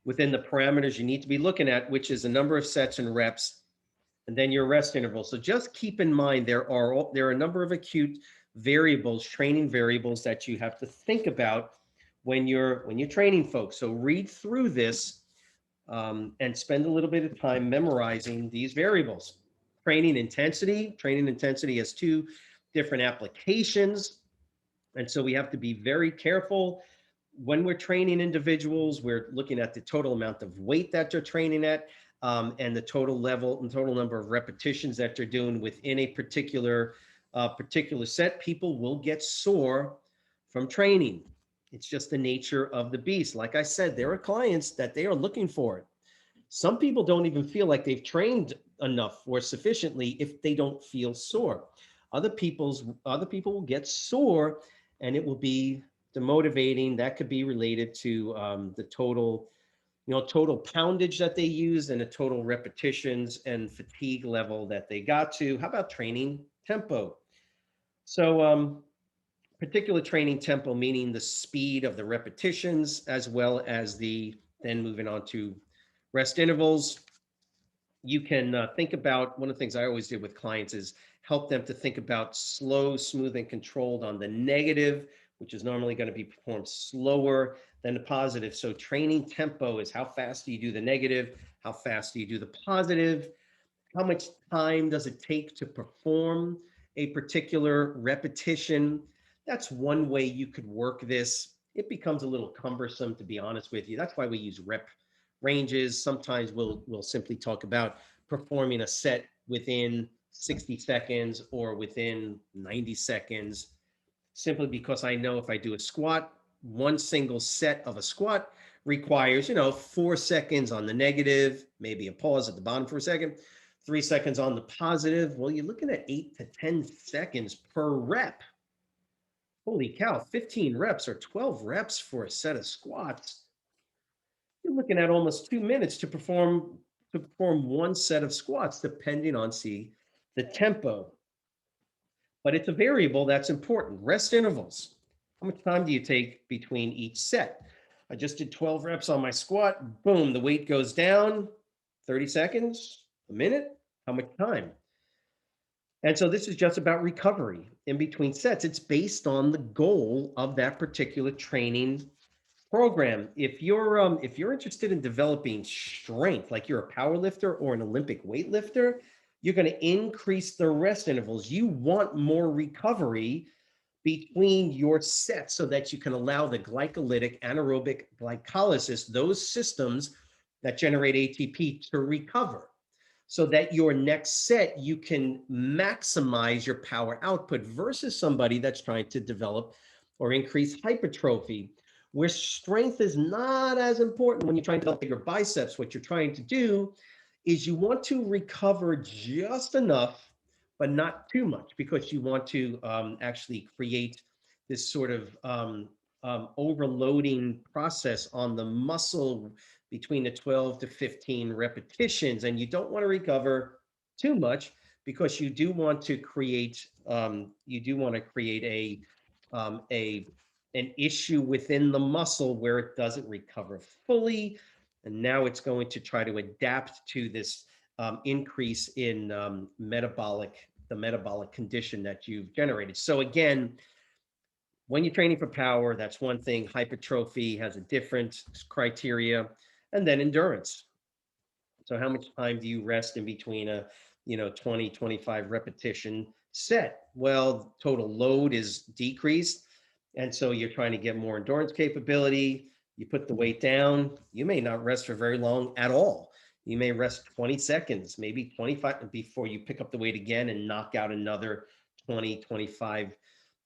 parameters you need to be looking at, which is the number of sets and reps, and then your rest interval. So just keep in mind, there are a number of acute variables, training variables that you have to think about when you're training folks. So read through this and spend a little bit of time memorizing these variables. Training intensity has two different applications. And so we have to be very careful when we're training individuals. We're looking at the total amount of weight that they're training at, and the total level and total number of repetitions that they're doing within a particular set. People will get sore from training. It's just the nature of the beast. Like I said, there are clients that they are looking for it. Some people don't even feel like they've trained enough or sufficiently if they don't feel sore. Other people will get sore, and it will be demotivating. That could be related to the total poundage that they use and the total repetitions and fatigue level that they got to. How about training tempo? So particular training tempo, meaning the speed of the repetitions, as well as then moving on to rest intervals. You can think about, one of the things I always did with clients is help them to think about slow, smooth, and controlled on the negative, which is normally going to be performed slower than the positive. So training tempo is how fast do you do the negative? How fast do you do the positive? How much time does it take to perform a particular repetition? That's one way you could work this. It becomes a little cumbersome, to be honest with you. That's why we use rep ranges. Sometimes we'll simply talk about performing a set within 60 seconds or within 90 seconds, simply because I know if I do a squat, one single set of a squat requires, 4 seconds on the negative, maybe a pause at the bottom for a second, 3 seconds on the positive. Well, you're looking at 8 to 10 seconds per rep. Holy cow, 15 reps or 12 reps for a set of squats. You're looking at almost 2 minutes to perform one set of squats, depending on the tempo. But it's a variable that's important. Rest intervals. How much time do you take between each set? I just did 12 reps on my squat. Boom, the weight goes down. 30 seconds, a minute. How much time? And so this is just about recovery in between sets. It's based on the goal of that particular training program. If you're interested in developing strength, like you're a power lifter or an Olympic weightlifter, you're going to increase the rest intervals. You want more recovery between your sets so that you can allow the glycolytic anaerobic glycolysis, those systems that generate ATP, to recover, so that your next set you can maximize your power output versus somebody that's trying to develop or increase hypertrophy, where strength is not as important. When you're trying to develop bigger biceps, what you're trying to do is you want to recover just enough, but not too much, because you want to actually create this sort of overloading process on the muscle between the 12 to 15 repetitions, and you don't want to recover too much because you do want to create a an issue within the muscle where it doesn't recover fully, and now it's going to try to adapt to this increase in the metabolic condition that you've generated. So again, when you're training for power, that's one thing. Hypertrophy has a different criteria, and then endurance. So how much time do you rest in between a 20, 25 repetition set? Well, total load is decreased, and so you're trying to get more endurance capability. You put the weight down, you may not rest for very long at all. You may rest 20 seconds, maybe 25 before you pick up the weight again and knock out another 20, 25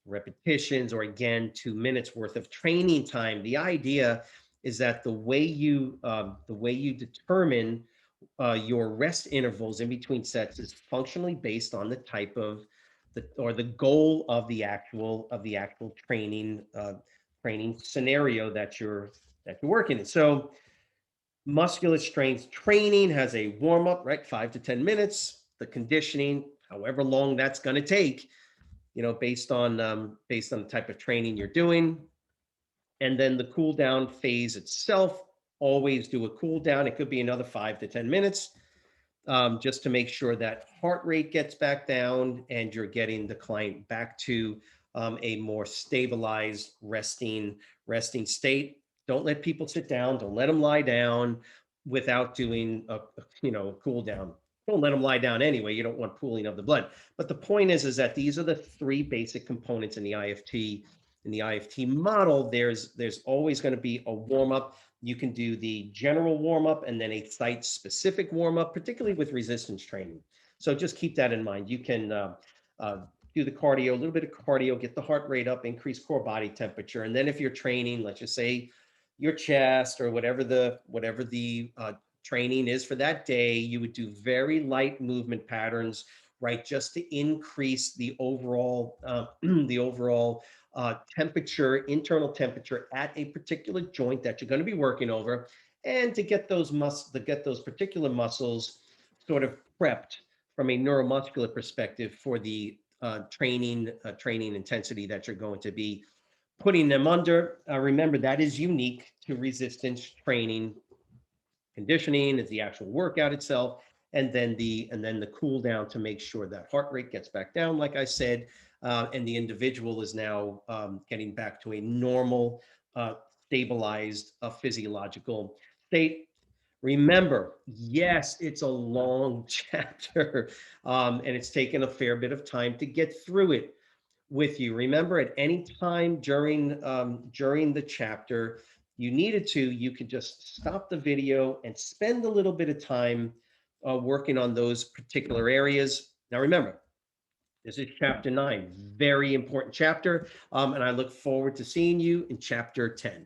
repetitions, or again 2 minutes worth of training time. The idea is that the way you determine your rest intervals in between sets is functionally based on the type of the goal of the actual training scenario that you're working in. So muscular strength training has a warm up, right? 5 to 10 minutes. The conditioning, however long that's going to take, based on the type of training you're doing. And then the cool down phase itself, always do a cool down. It could be another 5 to 10 minutes, just to make sure that heart rate gets back down and you're getting the client back to a more stabilized resting state. Don't let people sit down. Don't let them lie down without doing a cool down. Don't let them lie down anyway. You don't want pooling of the blood. But the point is that these are the three basic components in the IFT. In the IFT model, there's always going to be a warm up. You can do the general warm up and then a site specific warm up, particularly with resistance training. So just keep that in mind. You can do the cardio, a little bit of cardio, get the heart rate up, increase core body temperature, and then if you're training, let's just say your chest or whatever the training is for that day, you would do very light movement patterns, right, just to increase the overall temperature, internal temperature at a particular joint that you're going to be working over, and to get those particular muscles sort of prepped from a neuromuscular perspective for the training intensity that you're going to be putting them under. Remember, that is unique to resistance training. Conditioning is the actual workout itself, and then the cool down to make sure that heart rate gets back down, like I said, and the individual is now getting back to a normal, stabilized physiological state. Remember, yes, it's a long chapter, and it's taken a fair bit of time to get through it with you. Remember, at any time during the chapter you needed to, you could just stop the video and spend a little bit of time working on those particular areas. Now, remember, this is chapter 9, very important chapter, and I look forward to seeing you in chapter 10.